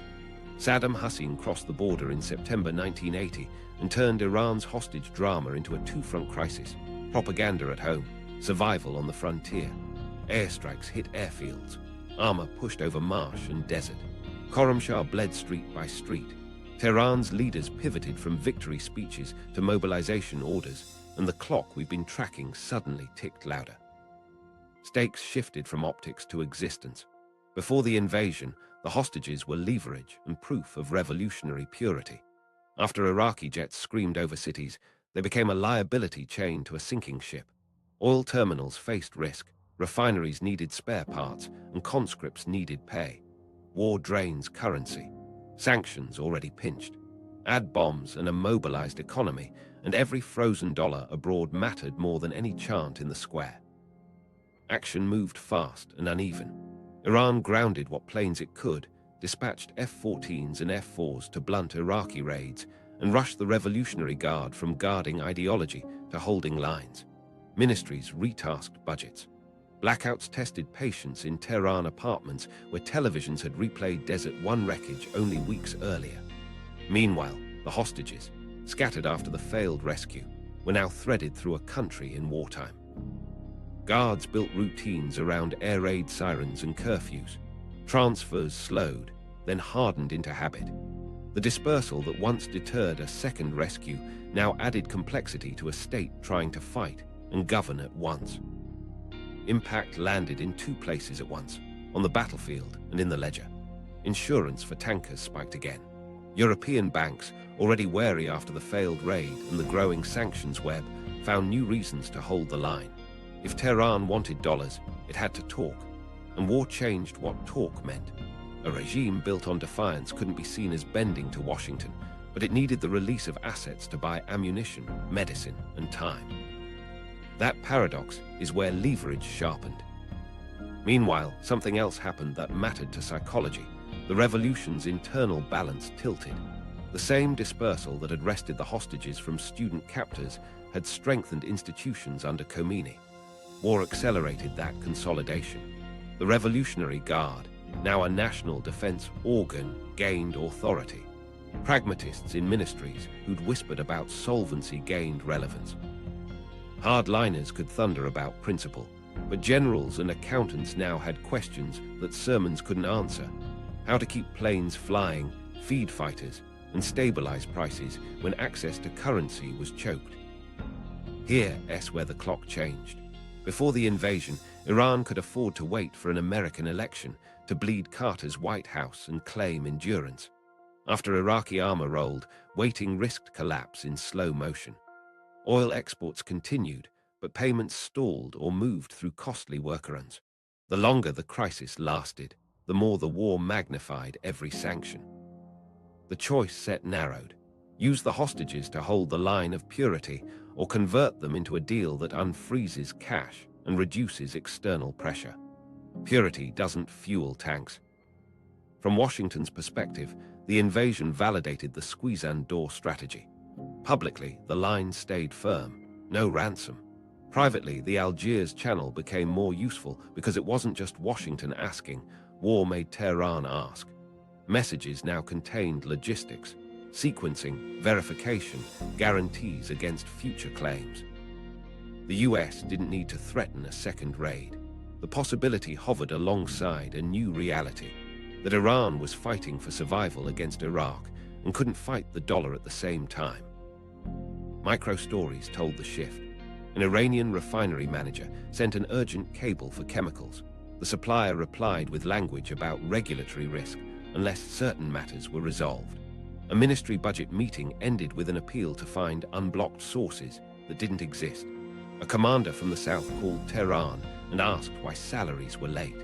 Saddam Hussein crossed the border in September 1980 and turned Iran's hostage drama into a two-front crisis. Propaganda at home, survival on the frontier. Airstrikes hit airfields. Armor pushed over marsh and desert. Khorramshahr bled street by street. Tehran's leaders pivoted from victory speeches to mobilization orders, and the clock we've been tracking suddenly ticked louder. Stakes shifted from optics to existence. Before the invasion, the hostages were leverage and proof of revolutionary purity. After Iraqi jets screamed over cities, they became a liability chained to a sinking ship. Oil terminals faced risk, refineries needed spare parts, and conscripts needed pay. War drains currency. Sanctions already pinched. Add bombs and a mobilized economy, and every frozen dollar abroad mattered more than any chant in the square. Action moved fast and uneven. Iran grounded what planes it could, dispatched F-14s and F-4s to blunt Iraqi raids, and rushed the Revolutionary Guard from guarding ideology to holding lines. Ministries retasked budgets. Blackouts tested patience in Tehran apartments where televisions had replayed Desert One wreckage only weeks earlier. Meanwhile, the hostages, scattered after the failed rescue, were now threaded through a country in wartime. Guards built routines around air raid sirens and curfews. Transfers slowed, then hardened into habit. The dispersal that once deterred a second rescue now added complexity to a state trying to fight and govern at once. Impact landed in two places at once, on the battlefield and in the ledger. Insurance for tankers spiked again. European banks, already wary after the failed raid and the growing sanctions web, found new reasons to hold the line. If Tehran wanted dollars, it had to talk, and war changed what talk meant. A regime built on defiance couldn't be seen as bending to Washington, but it needed the release of assets to buy ammunition, medicine, and time. That paradox is where leverage sharpened. Meanwhile, something else happened that mattered to psychology. The revolution's internal balance tilted. The same dispersal that had wrested the hostages from student captors had strengthened institutions under Khomeini. War accelerated that consolidation. The Revolutionary Guard, now a national defense organ, gained authority. Pragmatists in ministries who'd whispered about solvency gained relevance. Hardliners could thunder about principle, but generals and accountants now had questions that sermons couldn't answer. How to keep planes flying, feed fighters, and stabilize prices when access to currency was choked. Here's where the clock changed. Before the invasion, Iran could afford to wait for an American election to bleed Carter's White House and claim endurance. After Iraqi armor rolled, waiting risked collapse in slow motion. Oil exports continued, but payments stalled or moved through costly workarounds. The longer the crisis lasted, the more the war magnified every sanction. The choice set narrowed. Use the hostages to hold the line of purity, or convert them into a deal that unfreezes cash and reduces external pressure. Purity doesn't fuel tanks. From Washington's perspective, the invasion validated the squeeze-and-door strategy. Publicly, the line stayed firm. No ransom. Privately, the Algiers Channel became more useful because it wasn't just Washington asking, war made Tehran ask. Messages now contained logistics, sequencing, verification, guarantees against future claims. The US didn't need to threaten a second raid. The possibility hovered alongside a new reality, that Iran was fighting for survival against Iraq and couldn't fight the dollar at the same time. Micro-stories told the shift. An Iranian refinery manager sent an urgent cable for chemicals. The supplier replied with language about regulatory risk unless certain matters were resolved. A ministry budget meeting ended with an appeal to find unblocked sources that didn't exist. A commander from the south called Tehran and asked why salaries were late.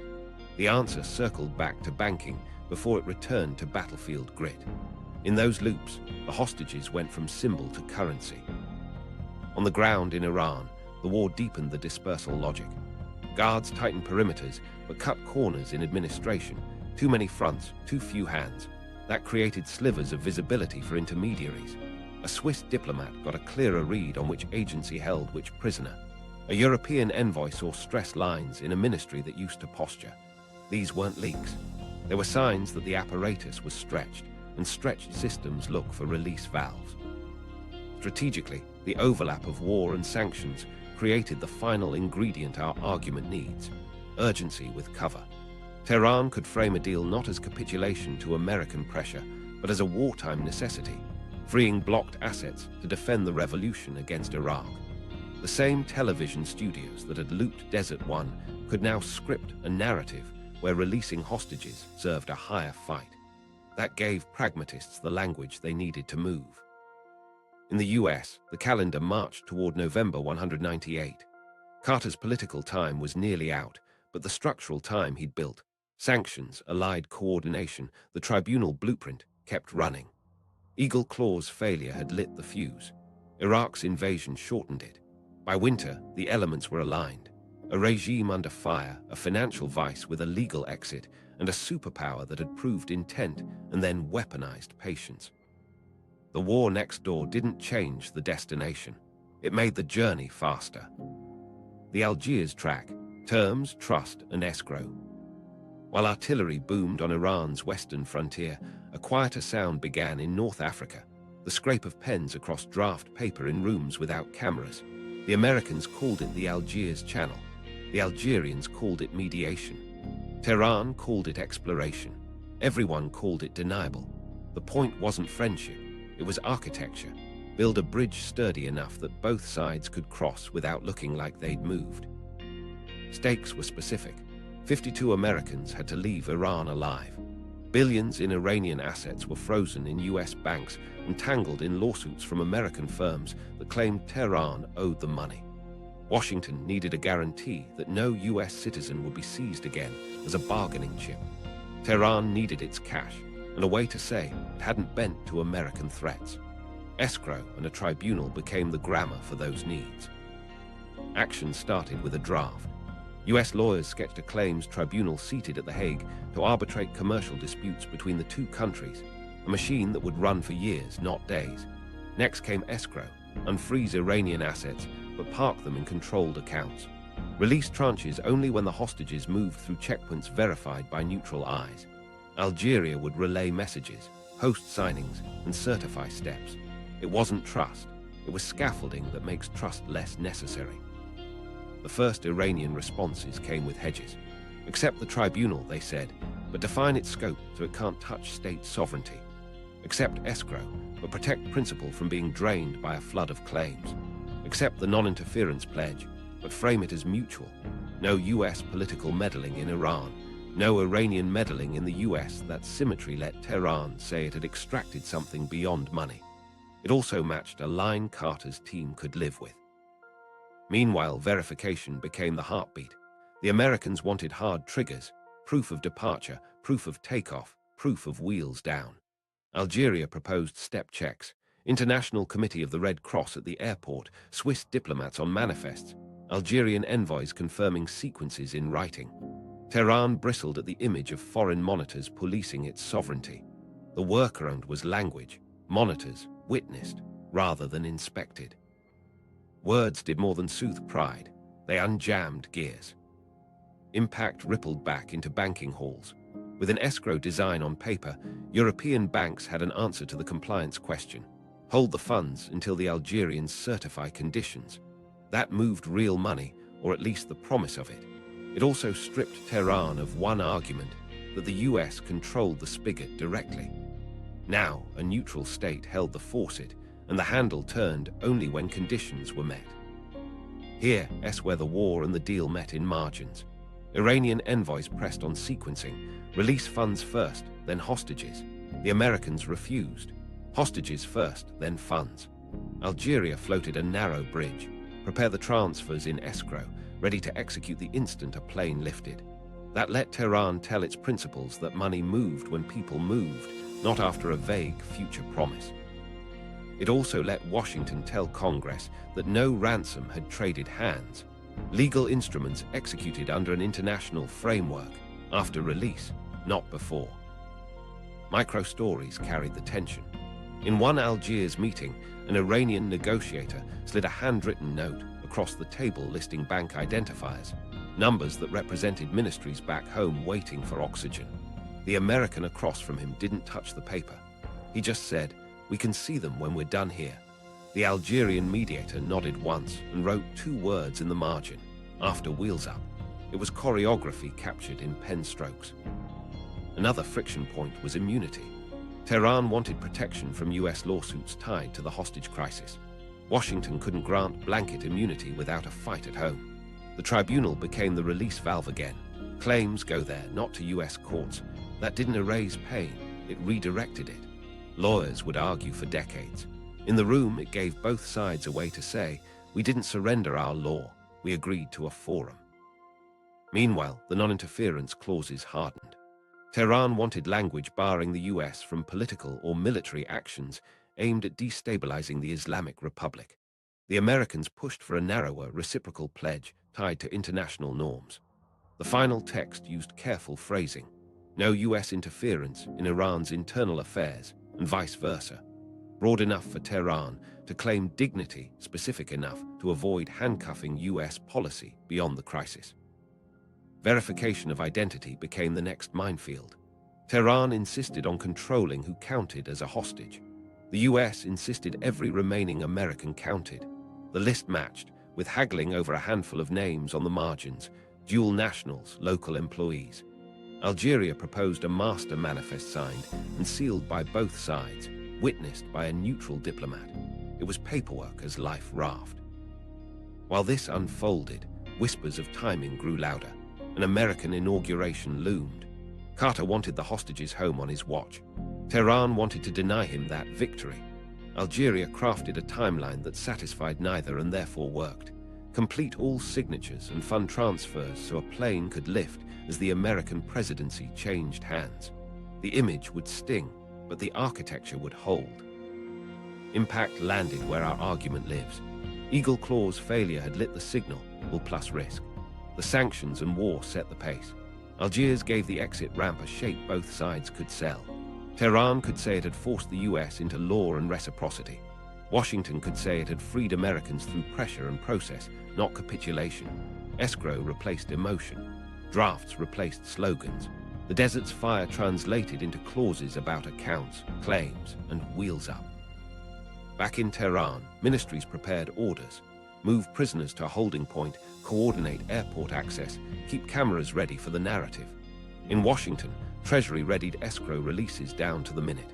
The answer circled back to banking before it returned to battlefield grit. In those loops, the hostages went from symbol to currency. On the ground in Iran, the war deepened the dispersal logic. Guards tightened perimeters, but cut corners in administration. Too many fronts, too few hands. That created slivers of visibility for intermediaries. A Swiss diplomat got a clearer read on which agency held which prisoner. A European envoy saw stress lines in a ministry that used to posture. These weren't leaks. There were signs that the apparatus was stretched, and stretched systems look for release valves. Strategically, the overlap of war and sanctions created the final ingredient our argument needs: urgency with cover. Tehran could frame a deal not as capitulation to American pressure, but as a wartime necessity, freeing blocked assets to defend the revolution against Iraq. The same television studios that had looped Desert One could now script a narrative where releasing hostages served a higher fight. That gave pragmatists the language they needed to move. In the US, the calendar marched toward November 198. Carter's political time was nearly out, but the structural time he'd built, sanctions, allied coordination, the Tribunal blueprint, kept running. Eagle Claw's failure had lit the fuse. Iraq's invasion shortened it. By winter, the elements were aligned. A regime under fire, a financial vice with a legal exit, and a superpower that had proved intent and then weaponized patience. The war next door didn't change the destination. It made the journey faster. The Algiers track, terms, trust, and escrow. While artillery boomed on Iran's western frontier, a quieter sound began in North Africa, the scrape of pens across draft paper in rooms without cameras. The Americans called it the Algiers Channel. The Algerians called it mediation. Tehran called it exploration. Everyone called it deniable. The point wasn't friendship, it was architecture. Build a bridge sturdy enough that both sides could cross without looking like they'd moved. Stakes were specific. 52 Americans had to leave Iran alive. Billions in Iranian assets were frozen in US banks and tangled in lawsuits from American firms that claimed Tehran owed them money. Washington needed a guarantee that no US citizen would be seized again as a bargaining chip. Tehran needed its cash and a way to say it hadn't bent to American threats. Escrow and a tribunal became the grammar for those needs. Action started with a draft. US lawyers sketched a claims tribunal seated at The Hague to arbitrate commercial disputes between the two countries, a machine that would run for years, not days. Next came escrow, unfreeze Iranian assets, but park them in controlled accounts. Release tranches only when the hostages moved through checkpoints verified by neutral eyes. Algeria would relay messages, host signings, and certify steps. It wasn't trust, it was scaffolding that makes trust less necessary. The first Iranian responses came with hedges. Accept the tribunal, they said, but define its scope so it can't touch state sovereignty. Accept escrow, but protect principle from being drained by a flood of claims. Accept the non-interference pledge, but frame it as mutual. No US political meddling in Iran. No Iranian meddling in the US. That symmetry let Tehran say it had extracted something beyond money. It also matched a line Carter's team could live with. Meanwhile, verification became the heartbeat. The Americans wanted hard triggers, proof of departure, proof of takeoff, proof of wheels down. Algeria proposed step checks, International Committee of the Red Cross at the airport, Swiss diplomats on manifests, Algerian envoys confirming sequences in writing. Tehran bristled at the image of foreign monitors policing its sovereignty. The workaround was language. Monitors witnessed rather than inspected. Words did more than soothe pride. They unjammed gears. Impact rippled back into banking halls. With an escrow design on paper, European banks had an answer to the compliance question. Hold the funds until the Algerians certify conditions. That moved real money, or at least the promise of it. It also stripped Tehran of one argument, that the US controlled the spigot directly. Now, a neutral state held the faucet, and the handle turned only when conditions were met. Here's where the war and the deal met in margins. Iranian envoys pressed on sequencing, release funds first, then hostages. The Americans refused. Hostages first, then funds. Algeria floated a narrow bridge. Prepare the transfers in escrow, ready to execute the instant a plane lifted. That let Tehran tell its principals that money moved when people moved, not after a vague future promise. It also let Washington tell Congress that no ransom had traded hands. Legal instruments executed under an international framework, after release, not before. Micro-stories carried the tension. In one Algiers meeting, an Iranian negotiator slid a handwritten note across the table listing bank identifiers, numbers that represented ministries back home waiting for oxygen. The American across from him didn't touch the paper. He just said, "We can see them when we're done here." The Algerian mediator nodded once and wrote 2 words in the margin, "After wheels up." It was choreography captured in pen strokes. Another friction point was immunity. Tehran wanted protection from US lawsuits tied to the hostage crisis. Washington couldn't grant blanket immunity without a fight at home. The tribunal became the release valve again. Claims go there, not to US courts. That didn't erase pain, it redirected it. Lawyers would argue for decades. In the room, it gave both sides a way to say, "We didn't surrender our law, we agreed to a forum." Meanwhile, the non-interference clauses hardened. Tehran wanted language barring the US from political or military actions aimed at destabilizing the Islamic Republic. The Americans pushed for a narrower reciprocal pledge tied to international norms. The final text used careful phrasing. No US interference in Iran's internal affairs, and vice versa. Broad enough for Tehran to claim dignity, specific enough to avoid handcuffing US policy beyond the crisis. Verification of identity became the next minefield. Tehran insisted on controlling who counted as a hostage. The US insisted every remaining American counted. The list matched, with haggling over a handful of names on the margins, dual nationals, local employees. Algeria proposed a master manifest signed and sealed by both sides, witnessed by a neutral diplomat. It was paperwork as life raft. While this unfolded, whispers of timing grew louder. An American inauguration loomed. Carter wanted the hostages home on his watch. Tehran wanted to deny him that victory. Algeria crafted a timeline that satisfied neither and therefore worked. Complete all signatures and fund transfers so a plane could lift as the American presidency changed hands. The image would sting, but the architecture would hold. Impact landed where our argument lives. Eagle Claw's failure had lit the signal, will plus risk. The sanctions and war set the pace. Algiers gave the exit ramp a shape both sides could sell. Tehran could say it had forced the US into law and reciprocity. Washington could say it had freed Americans through pressure and process, not capitulation. Escrow replaced emotion. Drafts replaced slogans. The desert's fire translated into clauses about accounts, claims, and wheels up. Back in Tehran, ministries prepared orders. Move prisoners to a holding point, coordinate airport access, keep cameras ready for the narrative. In Washington, Treasury readied escrow releases down to the minute.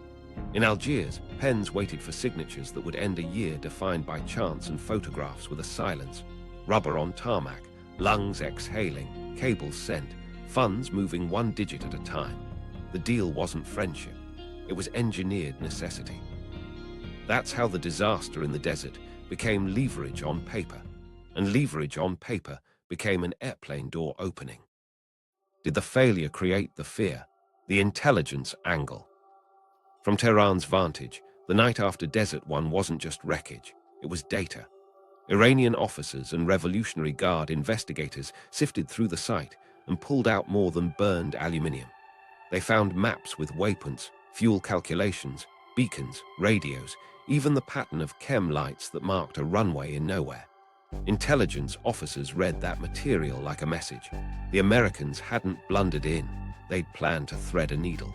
In Algiers, pens waited for signatures that would end a year defined by chance and photographs with a silence. Rubber on tarmac, lungs exhaling, cables sent, funds moving one digit at a time. The deal wasn't friendship. It was engineered necessity. That's how the disaster in the desert became leverage on paper, and leverage on paper became an airplane door opening. Did the failure create the fear, the intelligence angle? From Tehran's vantage, the night after Desert One wasn't just wreckage, it was data. Iranian officers and Revolutionary Guard investigators sifted through the site and pulled out more than burned aluminium. They found maps with waypoints, fuel calculations, beacons, radios, even the pattern of chem lights that marked a runway in nowhere. Intelligence officers read that material like a message. The Americans hadn't blundered in, they'd planned to thread a needle.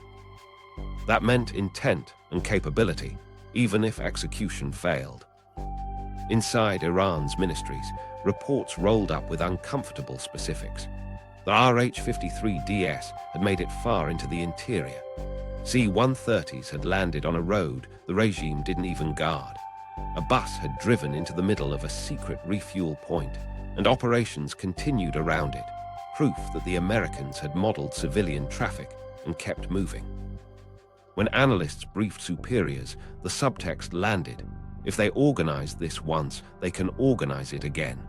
That meant intent and capability, even if execution failed. Inside Iran's ministries, reports rolled up with uncomfortable specifics. The RH-53DS had made it far into the interior. C-130s had landed on a road the regime didn't even guard. A bus had driven into the middle of a secret refuel point, and operations continued around it, proof that the Americans had modeled civilian traffic and kept moving. When analysts briefed superiors, the subtext landed. If they organized this once, they can organize it again.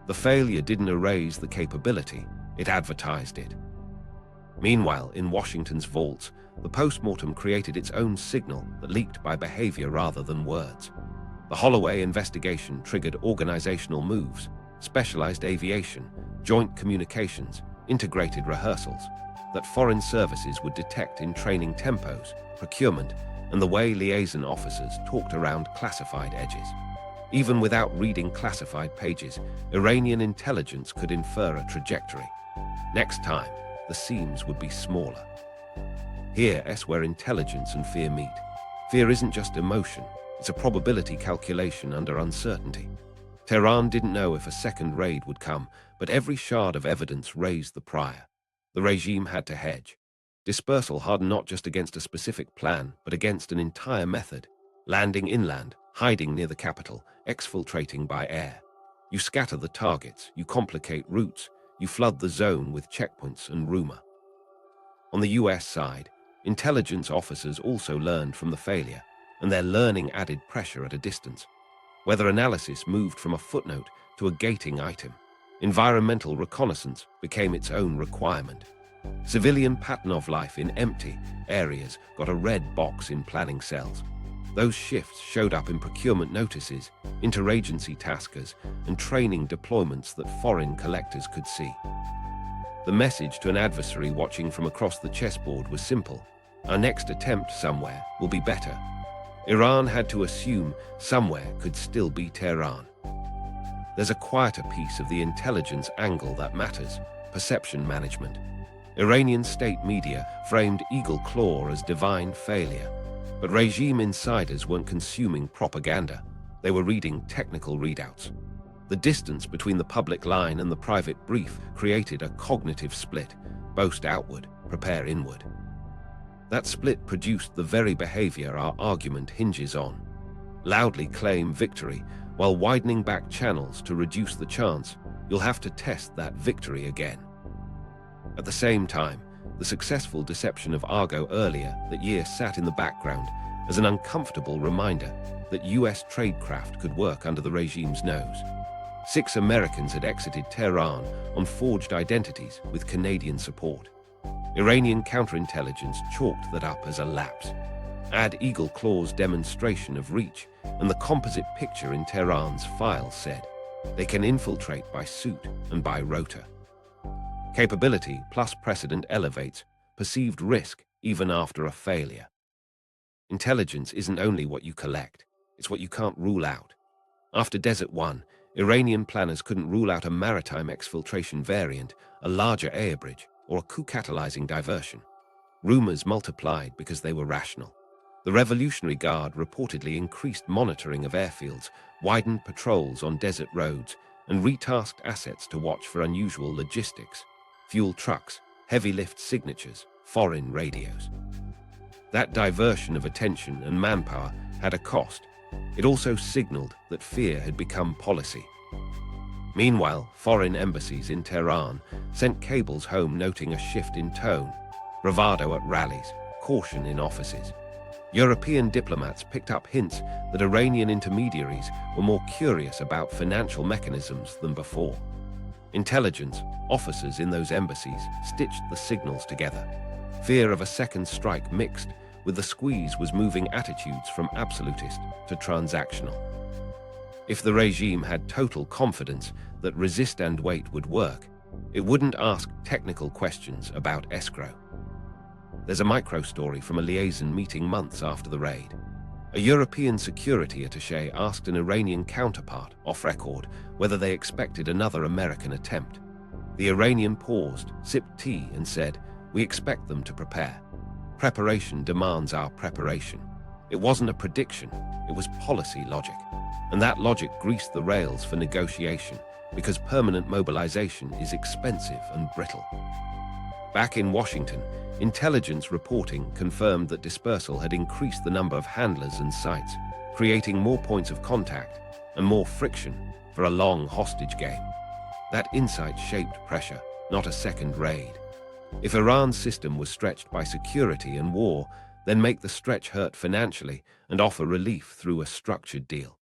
The failure didn't erase the capability, it advertised it. Meanwhile, in Washington's vaults, the postmortem created its own signal that leaked by behavior rather than words. The Holloway investigation triggered organizational moves, specialized aviation, joint communications, integrated rehearsals, that foreign services would detect in training tempos, procurement, and the way liaison officers talked around classified edges. Even without reading classified pages, Iranian intelligence could infer a trajectory. Next time, the seams would be smaller. Here's where intelligence and fear meet. Fear isn't just emotion, it's a probability calculation under uncertainty. Tehran didn't know if a second raid would come, but every shard of evidence raised the prior. The regime had to hedge. Dispersal hardened not just against a specific plan, but against an entire method. Landing inland, hiding near the capital, exfiltrating by air. You scatter the targets, you complicate routes, you flood the zone with checkpoints and rumor. On the US side, intelligence officers also learned from the failure, and their learning added pressure at a distance. Weather analysis moved from a footnote to a gating item. Environmental reconnaissance became its own requirement. Civilian pattern of life in empty areas got a red box in planning cells. Those shifts showed up in procurement notices, interagency taskers, and training deployments that foreign collectors could see. The message to an adversary watching from across the chessboard was simple. Our next attempt somewhere will be better. Iran had to assume somewhere could still be Tehran. There's a quieter piece of the intelligence angle that matters: perception management. Iranian state media framed Eagle Claw as divine failure, but regime insiders weren't consuming propaganda. They were reading technical readouts. The distance between the public line and the private brief created a cognitive split: boast outward, prepare inward. That split produced the very behavior our argument hinges on. Loudly claim victory, while widening back channels to reduce the chance you'll have to test that victory again. At the same time, the successful deception of Argo earlier that year sat in the background as an uncomfortable reminder that US tradecraft could work under the regime's nose. 6 Americans had exited Tehran on forged identities with Canadian support. Iranian counterintelligence chalked that up as a lapse. Add Eagle Claw's demonstration of reach, and the composite picture in Tehran's file said, they can infiltrate by suit and by rotor. Capability plus precedent elevates perceived risk even after a failure. Intelligence isn't only what you collect, it's what you can't rule out. After Desert One, Iranian planners couldn't rule out a maritime exfiltration variant, a larger air bridge, or a coup-catalyzing diversion. Rumors multiplied because they were rational. The Revolutionary Guard reportedly increased monitoring of airfields, widened patrols on desert roads, and retasked assets to watch for unusual logistics, fuel trucks, heavy lift signatures, foreign radios. That diversion of attention and manpower had a cost. It also signaled that fear had become policy. Meanwhile, foreign embassies in Tehran sent cables home noting a shift in tone, bravado at rallies, caution in offices. European diplomats picked up hints that Iranian intermediaries were more curious about financial mechanisms than before. Intelligence officers in those embassies stitched the signals together. Fear of a second strike mixed with the squeeze was moving attitudes from absolutist to transactional. If the regime had total confidence that resist and wait would work, it wouldn't ask technical questions about escrow. There's a micro-story from a liaison meeting months after the raid. A European security attaché asked an Iranian counterpart, off record, whether they expected another American attempt. The Iranian paused, sipped tea, and said, "We expect them to prepare. Preparation demands our preparation." It wasn't a prediction, it was policy logic. And that logic greased the rails for negotiation, because permanent mobilization is expensive and brittle. Back in Washington, intelligence reporting confirmed that dispersal had increased the number of handlers and sites, creating more points of contact and more friction for a long hostage game. That insight shaped pressure, not a second raid. If Iran's system was stretched by security and war, then make the stretch hurt financially and offer relief through a structured deal.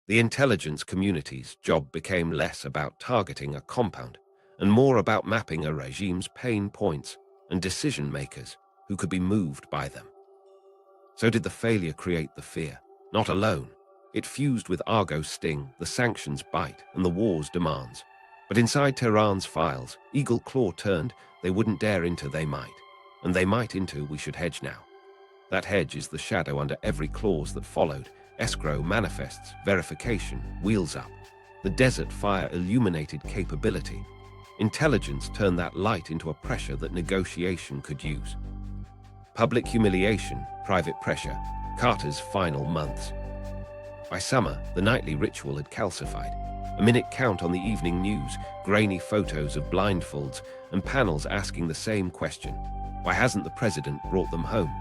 The intelligence community's job became less about targeting a compound and more about mapping a regime's pain points and decision-makers who could be moved by them. So did the failure create the fear? Not alone. It fused with Argo's sting, the sanctions bite, and the war's demands. But inside Tehran's files, Eagle Claw turned, they wouldn't dare into they might. And they might into we should hedge now. That hedge is the shadow under every clause that followed. Escrow manifests, verification, wheels up. The desert fire illuminated capability. Intelligence turned that light into a pressure that negotiation could use. Public humiliation, private pressure, Carter's final months. By summer, the nightly ritual had calcified. A minute count on the evening news, grainy photos of blindfolds, and panels asking the same question. Why hasn't the president brought them home?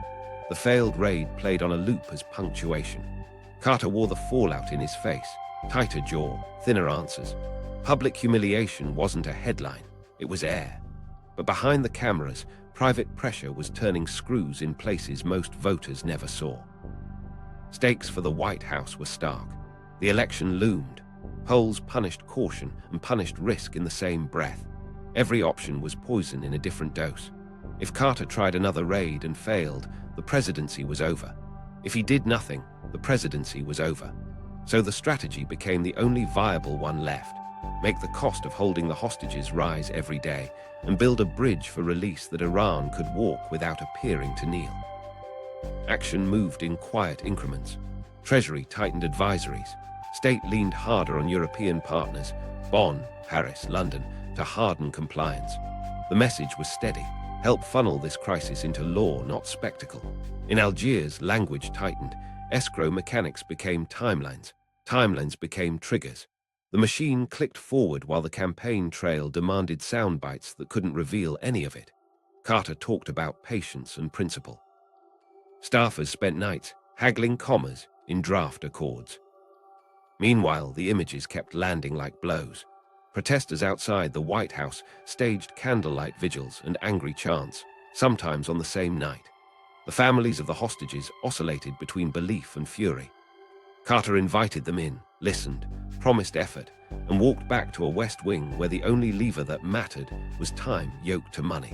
The failed raid played on a loop as punctuation. Carter wore the fallout in his face. Tighter jaw, thinner answers. Public humiliation wasn't a headline, it was air. But behind the cameras, private pressure was turning screws in places most voters never saw. Stakes for the White House were stark. The election loomed. Polls punished caution and punished risk in the same breath. Every option was poison in a different dose. If Carter tried another raid and failed, the presidency was over. If he did nothing, the presidency was over. So the strategy became the only viable one left. Make the cost of holding the hostages rise every day, and build a bridge for release that Iran could walk without appearing to kneel. Action moved in quiet increments. Treasury tightened advisories. State leaned harder on European partners, Bonn, Paris, London, to harden compliance. The message was steady. Help funnel this crisis into law, not spectacle. In Algiers, language tightened. Escrow mechanics became timelines. Timelines became triggers. The machine clicked forward while the campaign trail demanded sound bites that couldn't reveal any of it. Carter talked about patience and principle. Staffers spent nights haggling commas in draft accords. Meanwhile, the images kept landing like blows. Protesters outside the White House staged candlelight vigils and angry chants, sometimes on the same night. The families of the hostages oscillated between belief and fury. Carter invited them in, listened, promised effort, and walked back to a West Wing where the only lever that mattered was time yoked to money.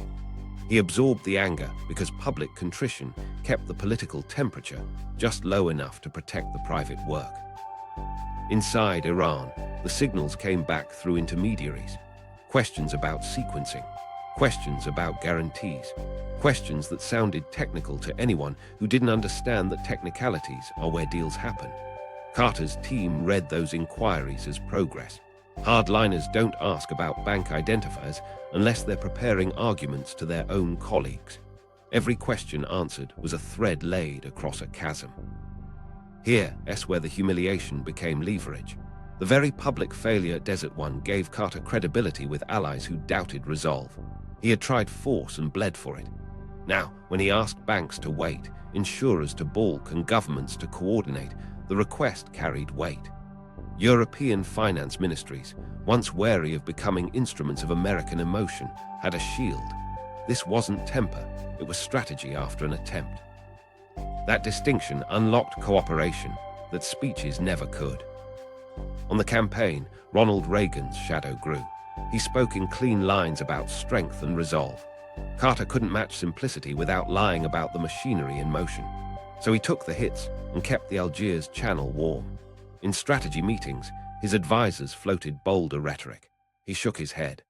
He absorbed the anger because public contrition kept the political temperature just low enough to protect the private work. Inside Iran, the signals came back through intermediaries. Questions about sequencing, questions about guarantees, questions that sounded technical to anyone who didn't understand that technicalities are where deals happen. Carter's team read those inquiries as progress. Hardliners don't ask about bank identifiers unless they're preparing arguments to their own colleagues. Every question answered was a thread laid across a chasm. Here's where the humiliation became leverage. The very public failure at Desert One gave Carter credibility with allies who doubted resolve. He had tried force and bled for it. Now, when he asked banks to wait, insurers to balk, and governments to coordinate, the request carried weight. European finance ministries, once wary of becoming instruments of American emotion, had a shield. This wasn't temper, it was strategy after an attempt. That distinction unlocked cooperation that speeches never could. On the campaign, Ronald Reagan's shadow grew. He spoke in clean lines about strength and resolve. Carter couldn't match simplicity without lying about the machinery in motion. So he took the hits and kept the Algiers channel warm. In strategy meetings, his advisors floated bolder rhetoric. He shook his head.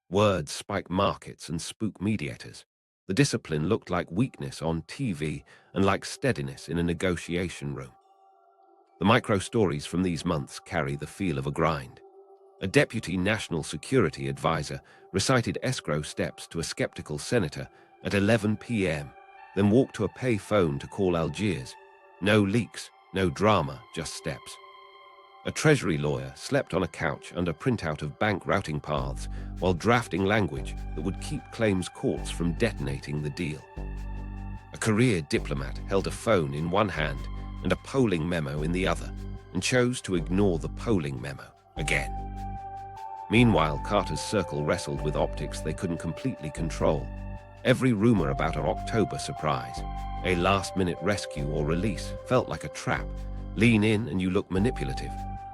Words spike markets and spook mediators. The discipline looked like weakness on TV and like steadiness in a negotiation room. The micro-stories from these months carry the feel of a grind. A deputy national security advisor recited escrow steps to a skeptical senator at 11 p.m., then walked to a pay phone to call Algiers. No leaks, no drama, just steps. A treasury lawyer slept on a couch under printout of bank routing paths while drafting language that would keep claims courts from detonating the deal. A career diplomat held a phone in one hand and a polling memo in the other, and chose to ignore the polling memo again. Meanwhile, Carter's circle wrestled with optics they couldn't completely control. Every rumor about an October surprise, a last-minute rescue or release, felt like a trap. Lean in and you look manipulative.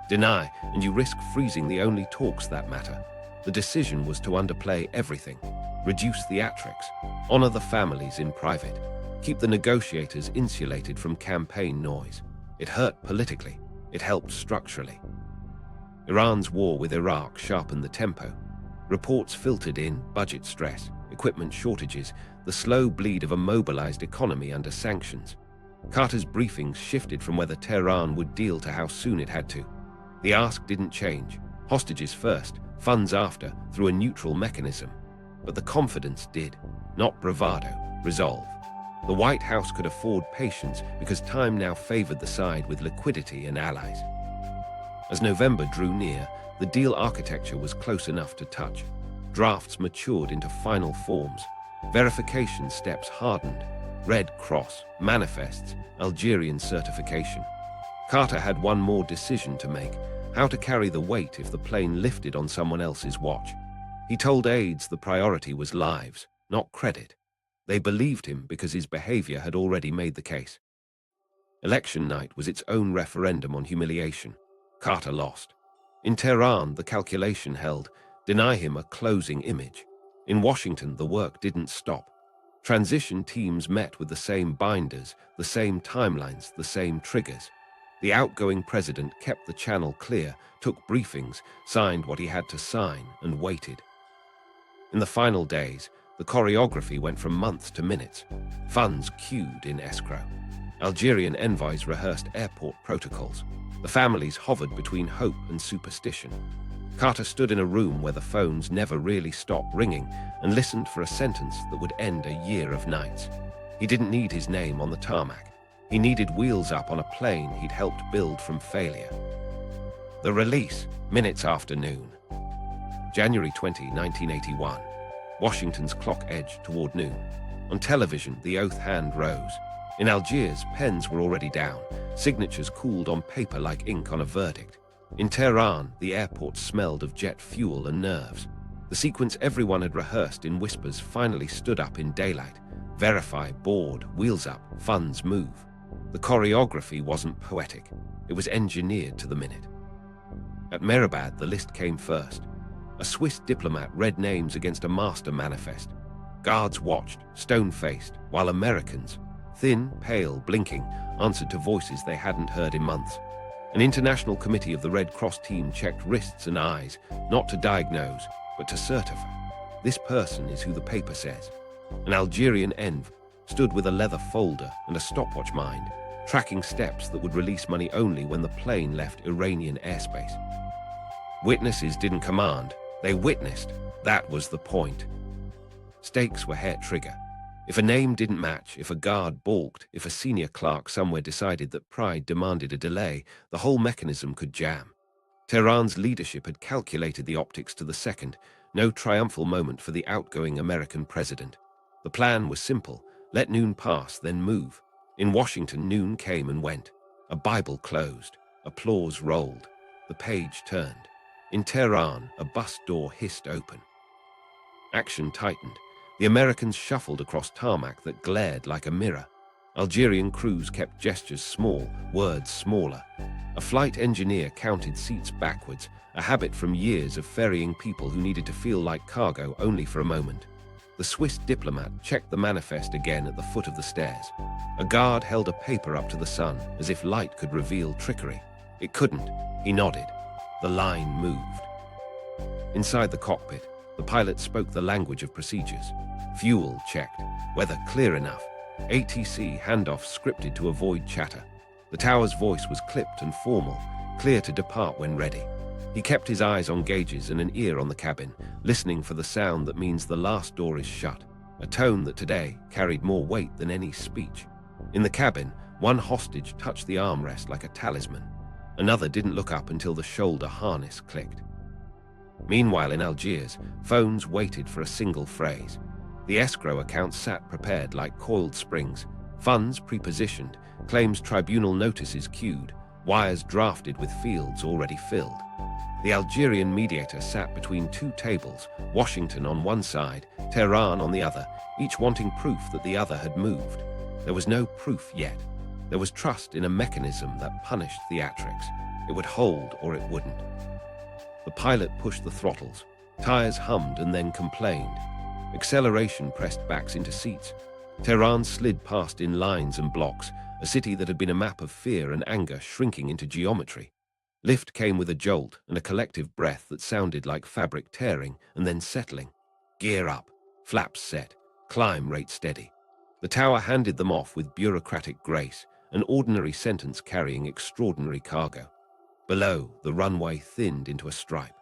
Deny and you risk freezing the only talks that matter. The decision was to underplay everything, reduce theatrics, honor the families in private, keep the negotiators insulated from campaign noise. It hurt politically, it helped structurally. Iran's war with Iraq sharpened the tempo. Reports filtered in, budget stress, equipment shortages, the slow bleed of a mobilized economy under sanctions. Carter's briefings shifted from whether Tehran would deal to how soon it had to. The ask didn't change. Hostages first, funds after, through a neutral mechanism. But the confidence did. Not bravado, resolve. The White House could afford patience because time now favored the side with liquidity and allies. As November drew near, the deal architecture was close enough to touch. Drafts matured into final forms. Verification steps hardened. Red Cross, manifests, Algerian certification. Carter had one more decision to make: how to carry the weight if the plane lifted on someone else's watch. He told aides the priority was lives, not credit. They believed him because his behavior had already made the case. Election night was its own referendum on humiliation. Carter lost. In Tehran, the calculation held: deny him a closing image. In Washington, the work didn't stop. Transition teams met with the same binders, the same timelines, the same triggers. The outgoing president kept the channel clear, took briefings, signed what he had to sign, and waited. In the final days, the choreography went from months to minutes. Funds queued in escrow. Algerian envoys rehearsed airport protocols. The families hovered between hope and superstition. Carter stood in a room where the phones never really stopped ringing and listened for a sentence that would end a year of nights. He didn't need his name on the tarmac. He needed wheels up on a plane he'd helped build from failure. The release, minutes after noon. January 20, 1981. Washington's clock edged toward noon. On television, the oath hand rose. In Algiers, pens were already down. Signatures cooled on paper like ink on a verdict. In Tehran, the airport smelled of jet fuel and nerves. The sequence everyone had rehearsed in whispers finally stood up in daylight. Verify, board, wheels up, funds move. The choreography wasn't poetic. It was engineered to the minute. At Mehrabad, the list came first. A Swiss diplomat read names against a master manifest. Guards watched, stone-faced, while Americans, thin, pale, blinking, answered to voices they hadn't heard in months. An international committee of the Red Cross team checked wrists and eyes, not to diagnose, but to certify. This person is who the paper says. An Algerian env stood with a leather folder and a stopwatch mind, tracking steps that would release money only when the plane left Iranian airspace. Witnesses didn't command, they witnessed. That was the point. Stakes were hair trigger. If a name didn't match, if a guard balked, if a senior clerk somewhere decided that pride demanded a delay, the whole mechanism could jam. Tehran's leadership had calculated the optics to the second, no triumphal moment for the outgoing American president. The plan was simple: let noon pass, then move. In Washington, noon came and went. A Bible closed. Applause rolled. The page turned. In Tehran, a bus door hissed open. Action tightened. The Americans shuffled across tarmac that glared like a mirror. Algerian crews kept gestures small, words smaller. A flight engineer counted seats backwards, a habit from years of ferrying people who needed to feel like cargo only for a moment. The Swiss diplomat checked the manifest again at the foot of the stairs. A guard held a paper up to the sun, as if light could reveal trickery. It couldn't. He nodded. The line moved. Inside the cockpit, the pilot spoke the language of procedures. Fuel checked. Weather clear enough. ATC handoff scripted to avoid chatter. The tower's voice was clipped and formal, clear to depart when ready. He kept his eyes on gauges and an ear on the cabin, listening for the sound that means the last door is shut, a tone that today carried more weight than any speech. In the cabin, one hostage touched the armrest like a talisman. Another didn't look up until the shoulder harness clicked. Meanwhile, in Algiers, phones waited for a single phrase. The escrow account sat prepared like coiled springs, funds prepositioned, claims tribunal notices queued, wires drafted with fields already filled. The Algerian mediator sat between two tables, Washington on one side, Tehran on the other, each wanting proof that the other had moved. There was no proof yet. There was trust in a mechanism that punished theatrics. It would hold or it wouldn't. The pilot pushed the throttles. Tires hummed and then complained. Acceleration pressed backs into seats. Tehran slid past in lines and blocks, a city that had been a map of fear and anger shrinking into geometry. Lift came with a jolt and a collective breath that sounded like fabric tearing and then settling. Gear up, flaps set, climb rate steady. The tower handed them off with bureaucratic grace, an ordinary sentence carrying extraordinary cargo. Below, the runway thinned into a stripe.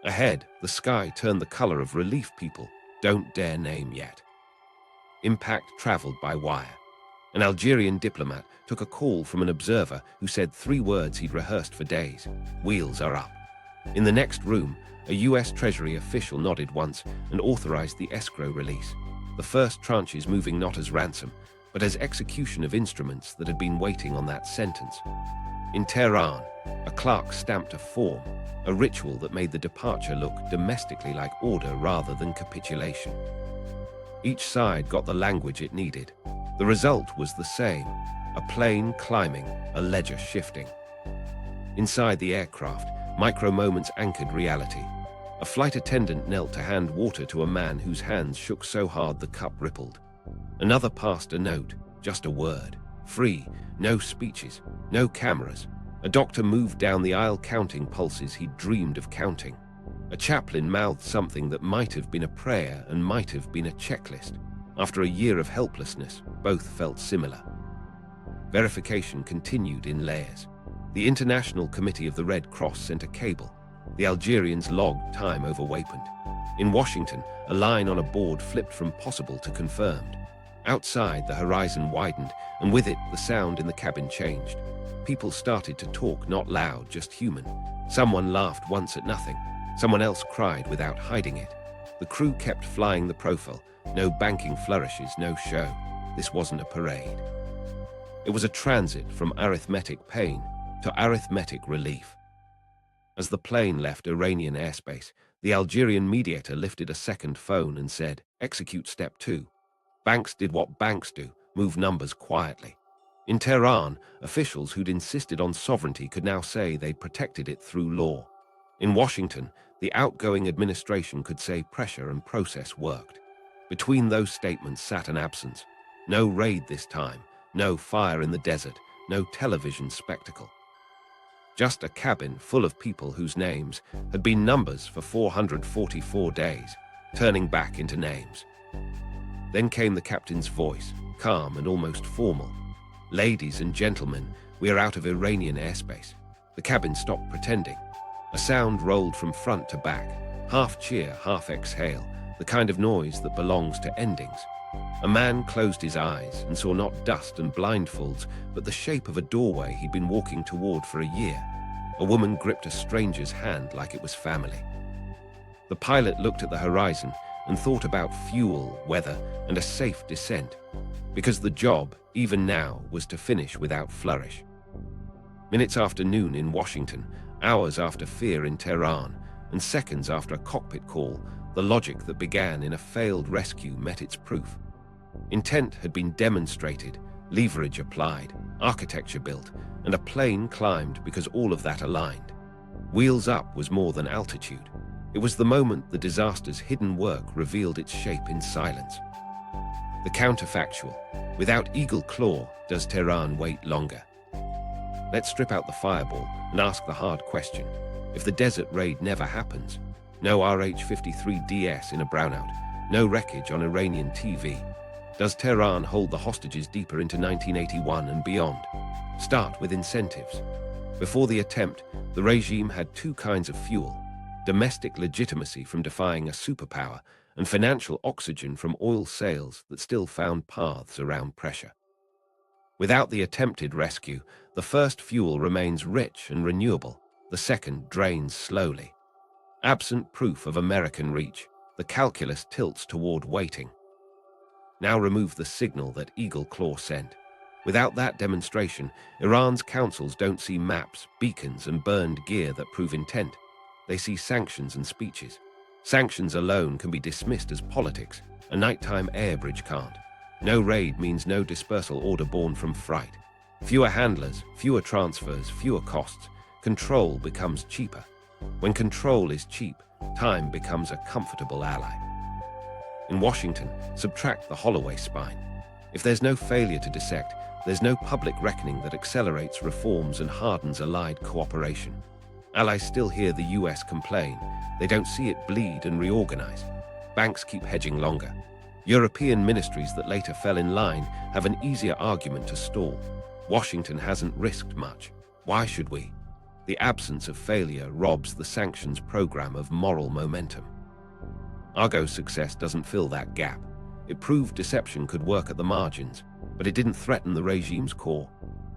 Ahead, the sky turned the color of relief people don't dare name yet. Impact traveled by wire. An Algerian diplomat took a call from an observer who said 3 words he'd rehearsed for days. Wheels are up. In the next room, a US Treasury official nodded once and authorized the escrow release. The first tranches moving not as ransom, but as execution of instruments that had been waiting on that sentence. In Tehran, a clerk stamped a form, a ritual that made the departure look domestically like order rather than capitulation. Each side got the language it needed. The result was the same: a plane climbing, a ledger shifting. Inside the aircraft, micro-moments anchored reality. A flight attendant knelt to hand water to a man whose hands shook so hard the cup rippled. Another passed a note, just a word. Free, no speeches, no cameras. A doctor moved down the aisle counting pulses he'd dreamed of counting. A chaplain mouthed something that might have been a prayer and might have been a checklist. After a year of helplessness, both felt similar. Verification continued in layers. The International Committee of the Red Cross sent a cable. The Algerians logged time over waypoint. In Washington, a line on a board flipped from possible to confirmed. Outside, the horizon widened, and with it, the sound in the cabin changed. People started to talk, not loud, just human. Someone laughed once at nothing. Someone else cried without hiding it. The crew kept flying the profile. No banking flourishes, no show. This wasn't a parade. It was a transit from arithmetic pain to arithmetic relief. As the plane left Iranian airspace, the Algerian mediator lifted a second phone and said, "Execute step 2. Banks did what banks do, move numbers quietly." In Tehran, officials who'd insisted on sovereignty could now say they'd protected it through law. In Washington, the outgoing administration could say pressure and process worked. Between those statements sat an absence. No raid this time, no fire in the desert, no television spectacle. Just a cabin full of people whose names had been numbers for 444 days, turning back into names. Then came the captain's voice, calm and almost formal. "Ladies and gentlemen, we are out of Iranian airspace." The cabin stopped pretending. A sound rolled from front to back, half cheer, half exhale, the kind of noise that belongs to endings. A man closed his eyes and saw not dust and blindfolds, but the shape of a doorway he'd been walking toward for a year. A woman gripped a stranger's hand like it was family. The pilot looked at the horizon and thought about fuel, weather, and a safe descent, because the job, even now, was to finish without flourish. Minutes after noon in Washington, hours after fear in Tehran, and seconds after a cockpit call, the logic that began in a failed rescue met its proof. Intent had been demonstrated, leverage applied, architecture built, and a plane climbed because all of that aligned. Wheels up was more than altitude. It was the moment the disaster's hidden work revealed its shape in silence. The counterfactual. Without Eagle Claw, does Tehran wait longer? Let's strip out the fireball and ask the hard question. If the desert raid never happens, no RH-53DS in a brownout, no wreckage on Iranian TV, does Tehran hold the hostages deeper into 1981 and beyond? Start with incentives. Before the attempt, the regime had two kinds of fuel: domestic legitimacy from defying a superpower, and financial oxygen from oil sales that still found paths around pressure. Without the attempted rescue, the first fuel remains rich and renewable, the second drains slowly. Absent proof of American reach, the calculus tilts toward waiting. Now remove the signal that Eagle Claw sent. Without that demonstration, Iran's councils don't see maps, beacons, and burned gear that prove intent. They see sanctions and speeches. Sanctions alone can be dismissed as politics. A nighttime air bridge can't. No raid means no dispersal order born from fright. Fewer handlers, fewer transfers, fewer costs. Control becomes cheaper. When control is cheap, time becomes a comfortable ally. In Washington, subtract the Holloway spine. If there's no failure to dissect, there's no public reckoning that accelerates reforms and hardens allied cooperation. Allies still hear the US complain. They don't see it bleed and reorganize. Banks keep hedging longer. European ministries that later fell in line have an easier argument to stall. Washington hasn't risked much. Why should we? The absence of failure robs the sanctions program of moral momentum. Argo's success doesn't fill that gap. It proved deception could work at the margins, but it didn't threaten the regime's core.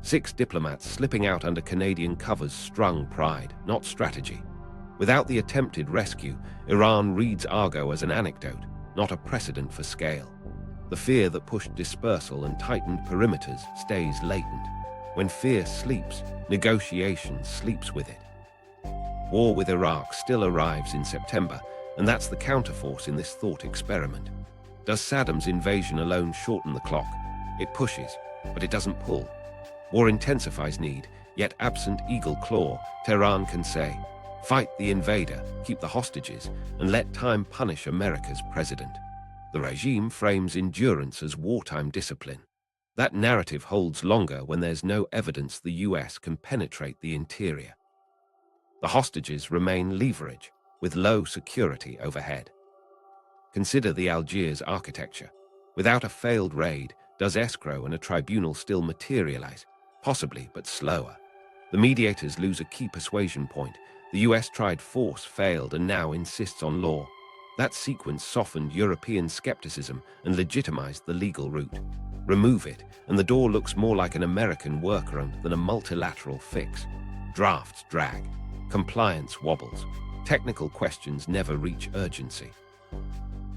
6 diplomats slipping out under Canadian covers strung pride, not strategy. Without the attempted rescue, Iran reads Argo as an anecdote, not a precedent for scale. The fear that pushed dispersal and tightened perimeters stays latent. When fear sleeps, negotiation sleeps with it. War with Iraq still arrives in September, and that's the counterforce in this thought experiment. Does Saddam's invasion alone shorten the clock? It pushes, but it doesn't pull. War intensifies need, yet absent Eagle Claw, Tehran can say, fight the invader, keep the hostages, and let time punish America's president. The regime frames endurance as wartime discipline. That narrative holds longer when there's no evidence the US can penetrate the interior. The hostages remain leverage, with low security overhead. Consider the Algiers architecture. Without a failed raid, does Escrow and a tribunal still materialize? Possibly, but slower. The mediators lose a key persuasion point. The US tried force, failed, and now insists on law. That sequence softened European skepticism and legitimized the legal route. Remove it, and the door looks more like an American workaround than a multilateral fix. Drafts drag. Compliance wobbles. Technical questions never reach urgency.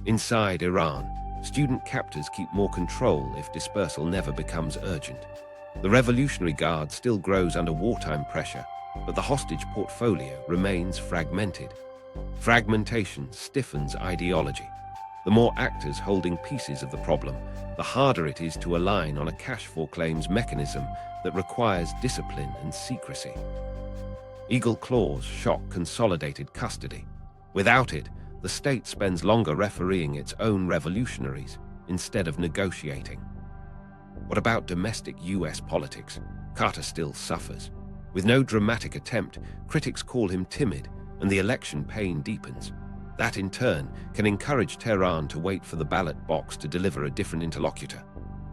Inside Iran, student captors keep more control if dispersal never becomes urgent. The Revolutionary Guard still grows under wartime pressure, but the hostage portfolio remains fragmented. Fragmentation stiffens ideology. The more actors holding pieces of the problem, the harder it is to align on a cash for claims mechanism that requires discipline and secrecy. Eagle clause shock consolidated custody. Without it, the state spends longer refereeing its own revolutionaries instead of negotiating. What about domestic US politics? Carter still suffers. With no dramatic attempt, critics call him timid, and the election pain deepens. That, in turn, can encourage Tehran to wait for the ballot box to deliver a different interlocutor.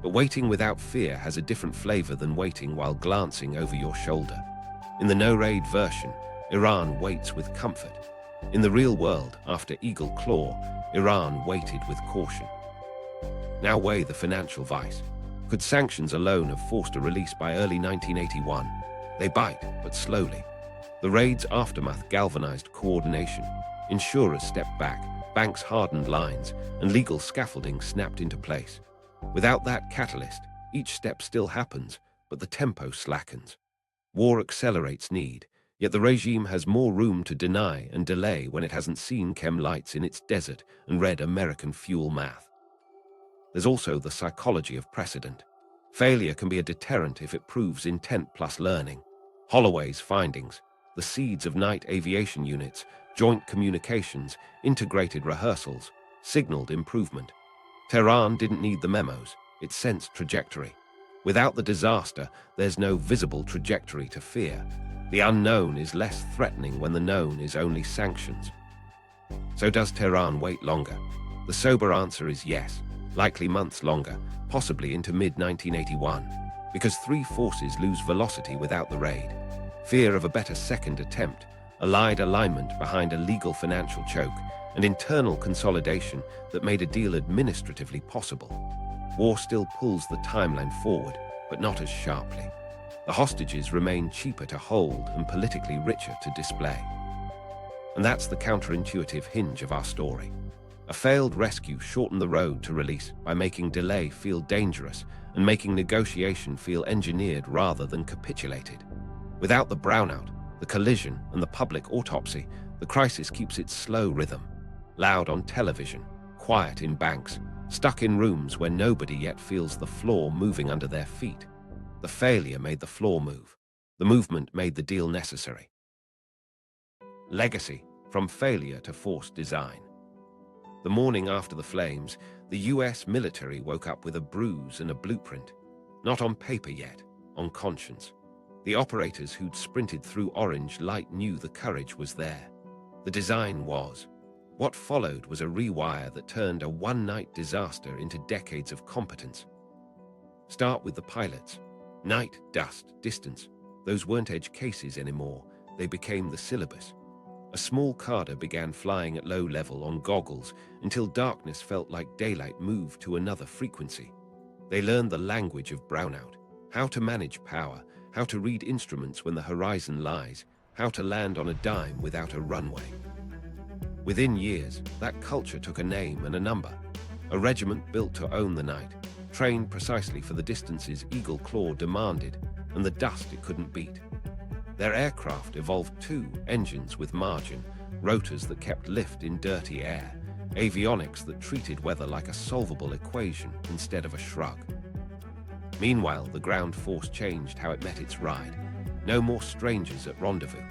But waiting without fear has a different flavor than waiting while glancing over your shoulder. In the no-raid version, Iran waits with comfort. In the real world, after Eagle Claw, Iran waited with caution. Now weigh the financial vice. Could sanctions alone have forced a release by early 1981? They bite, but slowly. The raid's aftermath galvanized coordination. Insurers stepped back, banks hardened lines, and legal scaffolding snapped into place. Without that catalyst, each step still happens, but the tempo slackens. War accelerates need, yet the regime has more room to deny and delay when it hasn't seen chem lights in its desert and read American fuel math. There's also the psychology of precedent. Failure can be a deterrent if it proves intent plus learning. Holloway's findings, the seeds of night aviation units, joint communications, integrated rehearsals, signaled improvement. Tehran didn't need the memos, it sensed trajectory. Without the disaster, there's no visible trajectory to fear. The unknown is less threatening when the known is only sanctions. So does Tehran wait longer? The sober answer is yes, likely months longer, possibly into mid-1981, because three forces lose velocity without the raid. Fear of a better second attempt, allied alignment behind a legal financial choke, and internal consolidation that made a deal administratively possible. War still pulls the timeline forward, but not as sharply. The hostages remain cheaper to hold and politically richer to display. And that's the counterintuitive hinge of our story. A failed rescue shortened the road to release by making delay feel dangerous and making negotiation feel engineered rather than capitulated. Without the brownout, the collision, and the public autopsy, the crisis keeps its slow rhythm. Loud on television, quiet in banks, stuck in rooms where nobody yet feels the floor moving under their feet. The failure made the floor move. The movement made the deal necessary. Legacy, from failure to forced design. The morning after the flames, the US military woke up with a bruise and a blueprint. Not on paper yet, on conscience. The operators who'd sprinted through orange light knew the courage was there. The design was. What followed was a rewire that turned a one-night disaster into decades of competence. Start with the pilots. Night, dust, distance. Those weren't edge cases anymore. They became the syllabus. A small cadre began flying at low level on goggles until darkness felt like daylight moved to another frequency. They learned the language of brownout, how to manage power, how to read instruments when the horizon lies, how to land on a dime without a runway. Within years, that culture took a name and a number. A regiment built to own the night, trained precisely for the distances Eagle Claw demanded and the dust it couldn't beat. Their aircraft evolved too, engines with margin, rotors that kept lift in dirty air, avionics that treated weather like a solvable equation instead of a shrug. Meanwhile, the ground force changed how it met its ride. No more strangers at rendezvous.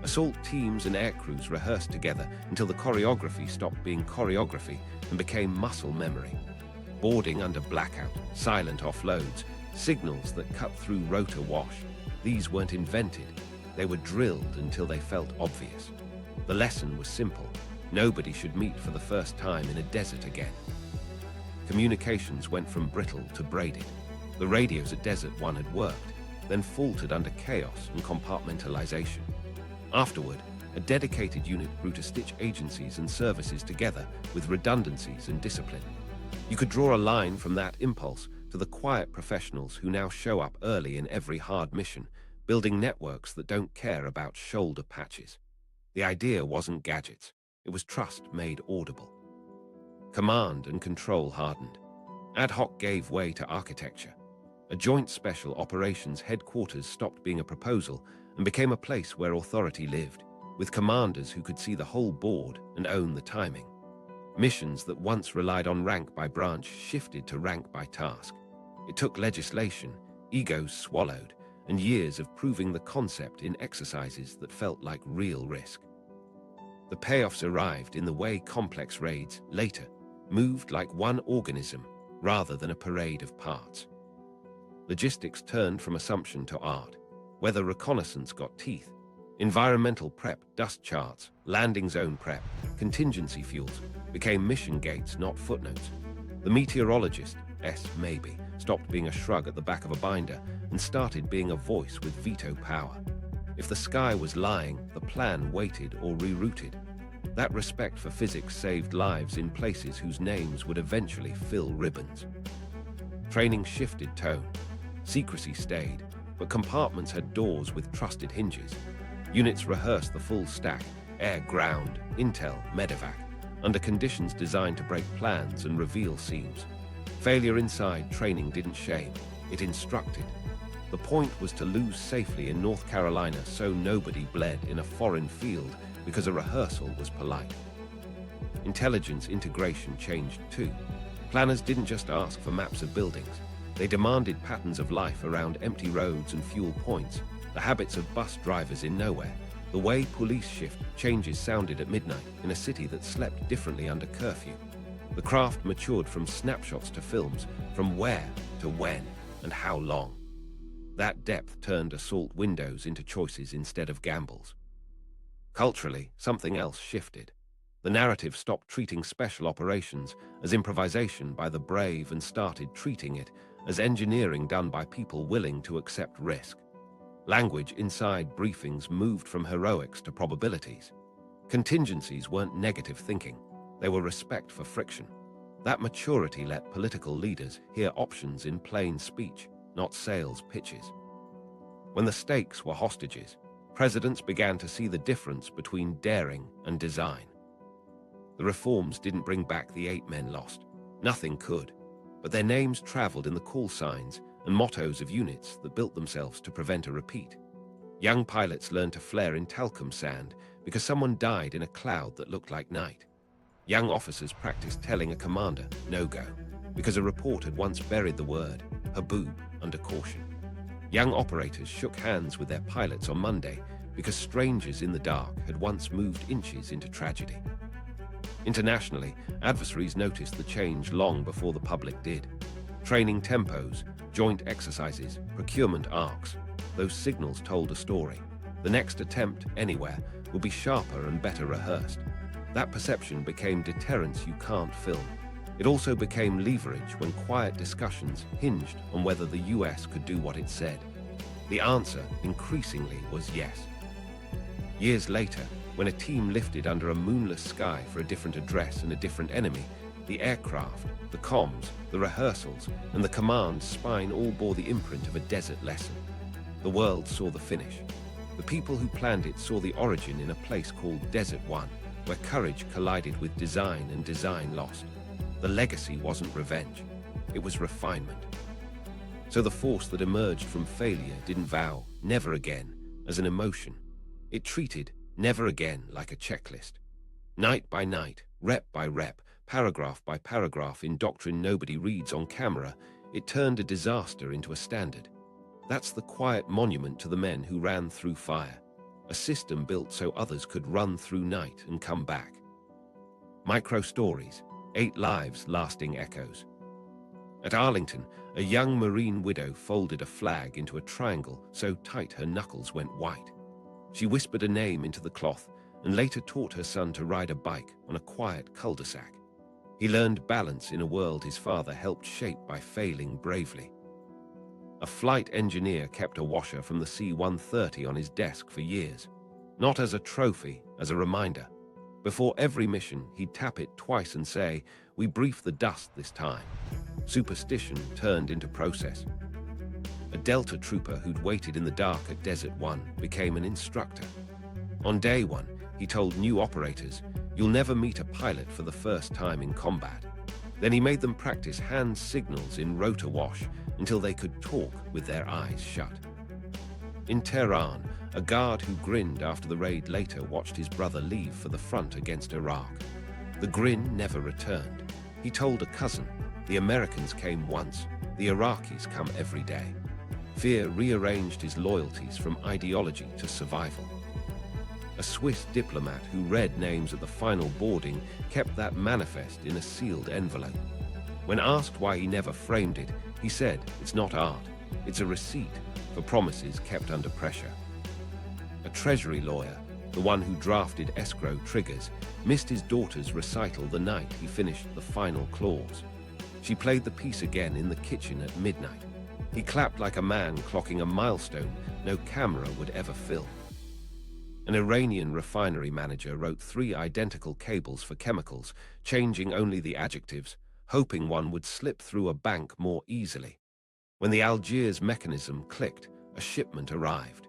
Assault teams and aircrews rehearsed together until the choreography stopped being choreography and became muscle memory. Boarding under blackout, silent offloads, signals that cut through rotor wash. These weren't invented. They were drilled until they felt obvious. The lesson was simple. Nobody should meet for the first time in a desert again. Communications went from brittle to braided. The radios at Desert One had worked, then faltered under chaos and compartmentalization. Afterward, a dedicated unit grew to stitch agencies and services together with redundancies and discipline. You could draw a line from that impulse to the quiet professionals who now show up early in every hard mission, building networks that don't care about shoulder patches. The idea wasn't gadgets. It was trust made audible. Command and control hardened. Ad hoc gave way to architecture. A joint special operations headquarters stopped being a proposal and became a place where authority lived, with commanders who could see the whole board and own the timing. Missions that once relied on rank by branch shifted to rank by task. It took legislation, egos swallowed, and years of proving the concept in exercises that felt like real risk. The payoffs arrived in the way complex raids, later, moved like one organism rather than a parade of parts. Logistics turned from assumption to art. Weather reconnaissance got teeth. Environmental prep, dust charts, landing zone prep, contingency fuels became mission gates, not footnotes. The meteorologist, maybe, stopped being a shrug at the back of a binder and started being a voice with veto power. If the sky was lying, the plan waited or rerouted. That respect for physics saved lives in places whose names would eventually fill ribbons. Training shifted tone. Secrecy stayed, but compartments had doors with trusted hinges. Units rehearsed the full stack, air, ground, intel, medevac, under conditions designed to break plans and reveal seams. Failure inside training didn't shame, it instructed. The point was to lose safely in North Carolina so nobody bled in a foreign field because a rehearsal was polite. Intelligence integration changed too. Planners didn't just ask for maps of buildings. They demanded patterns of life around empty roads and fuel points, the habits of bus drivers in nowhere, the way police shift changes sounded at midnight in a city that slept differently under curfew. The craft matured from snapshots to films, from where to when and how long. That depth turned assault windows into choices instead of gambles. Culturally, something else shifted. The narrative stopped treating special operations as improvisation by the brave and started treating it as engineering done by people willing to accept risk. Language inside briefings moved from heroics to probabilities. Contingencies weren't negative thinking. They were respect for friction. That maturity let political leaders hear options in plain speech, not sales pitches. When the stakes were hostages, presidents began to see the difference between daring and design. The reforms didn't bring back the 8 men lost. Nothing could. But their names traveled in the call signs and mottos of units that built themselves to prevent a repeat. Young pilots learned to flare in talcum sand because someone died in a cloud that looked like night. Young officers practiced telling a commander, no go, because a report had once buried the word, haboob, under caution. Young operators shook hands with their pilots on Monday because strangers in the dark had once moved inches into tragedy. Internationally, adversaries noticed the change long before the public did. Training tempos, joint exercises, procurement arcs, those signals told a story. The next attempt, anywhere, will be sharper and better rehearsed. That perception became deterrence you can't film. It also became leverage when quiet discussions hinged on whether the US could do what it said. The answer, increasingly, was yes. Years later, when a team lifted under a moonless sky for a different address and a different enemy, the aircraft, the comms, the rehearsals, and the command's spine all bore the imprint of a desert lesson. The world saw the finish. The people who planned it saw the origin in a place called Desert One, where courage collided with design and design lost. The legacy wasn't revenge, it was refinement. So the force that emerged from failure didn't vow, never again, as an emotion. It treated never again like a checklist. Night by night, rep by rep, paragraph by paragraph in Doctrine nobody reads on camera, it turned a disaster into a standard. That's the quiet monument to the men who ran through fire. A system built so others could run through night and come back. Micro stories, 8 lives lasting echoes. At Arlington, a young Marine widow folded a flag into a triangle so tight her knuckles went white. She whispered a name into the cloth and later taught her son to ride a bike on a quiet cul-de-sac. He learned balance in a world his father helped shape by failing bravely. A flight engineer kept a washer from the C-130 on his desk for years, not as a trophy, as a reminder. Before every mission, he'd tap it twice and say, "We briefed the dust this time." Superstition turned into process. A Delta trooper who'd waited in the dark at Desert One became an instructor. On day one, he told new operators, You'll never meet a pilot for the first time in combat. Then he made them practice hand signals in rotor wash until they could talk with their eyes shut. In Tehran, a guard who grinned after the raid later watched his brother leave for the front against Iraq. The grin never returned. He told a cousin, "The Americans came once, the Iraqis come every day." Fear rearranged his loyalties from ideology to survival. A Swiss diplomat who read names at the final boarding kept that manifest in a sealed envelope. When asked why he never framed it, he said, "It's not art, it's a receipt for promises kept under pressure." A Treasury lawyer, the one who drafted escrow triggers, missed his daughter's recital the night he finished the final clause. She played the piece again in the kitchen at midnight. He clapped like a man clocking a milestone no camera would ever film. An Iranian refinery manager wrote 3 identical cables for chemicals, changing only the adjectives, hoping one would slip through a bank more easily. When the Algiers mechanism clicked, a shipment arrived.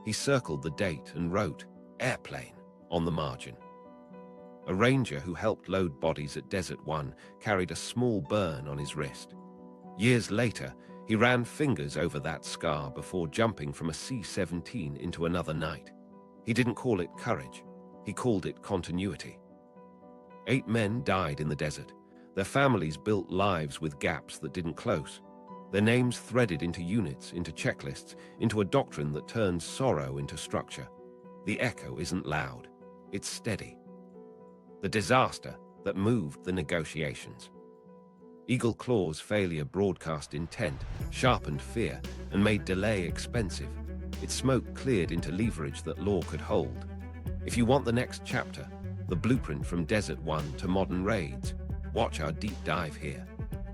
He circled the date and wrote, "Airplane," on the margin. A ranger who helped load bodies at Desert One carried a small burn on his wrist. Years later, he ran fingers over that scar before jumping from a C-17 into another night. He didn't call it courage, he called it continuity. 8 men died in the desert. Their families built lives with gaps that didn't close. Their names threaded into units, into checklists, into a doctrine that turns sorrow into structure. The echo isn't loud, it's steady. The disaster that moved the negotiations. Eagle Claw's failure broadcast intent, sharpened fear, and made delay expensive. Its smoke cleared into leverage that law could hold. If you want the next chapter, the blueprint from Desert One to modern raids, watch our deep dive here.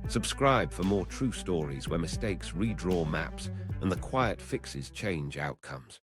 Subscribe for more true stories where mistakes redraw maps and the quiet fixes change outcomes.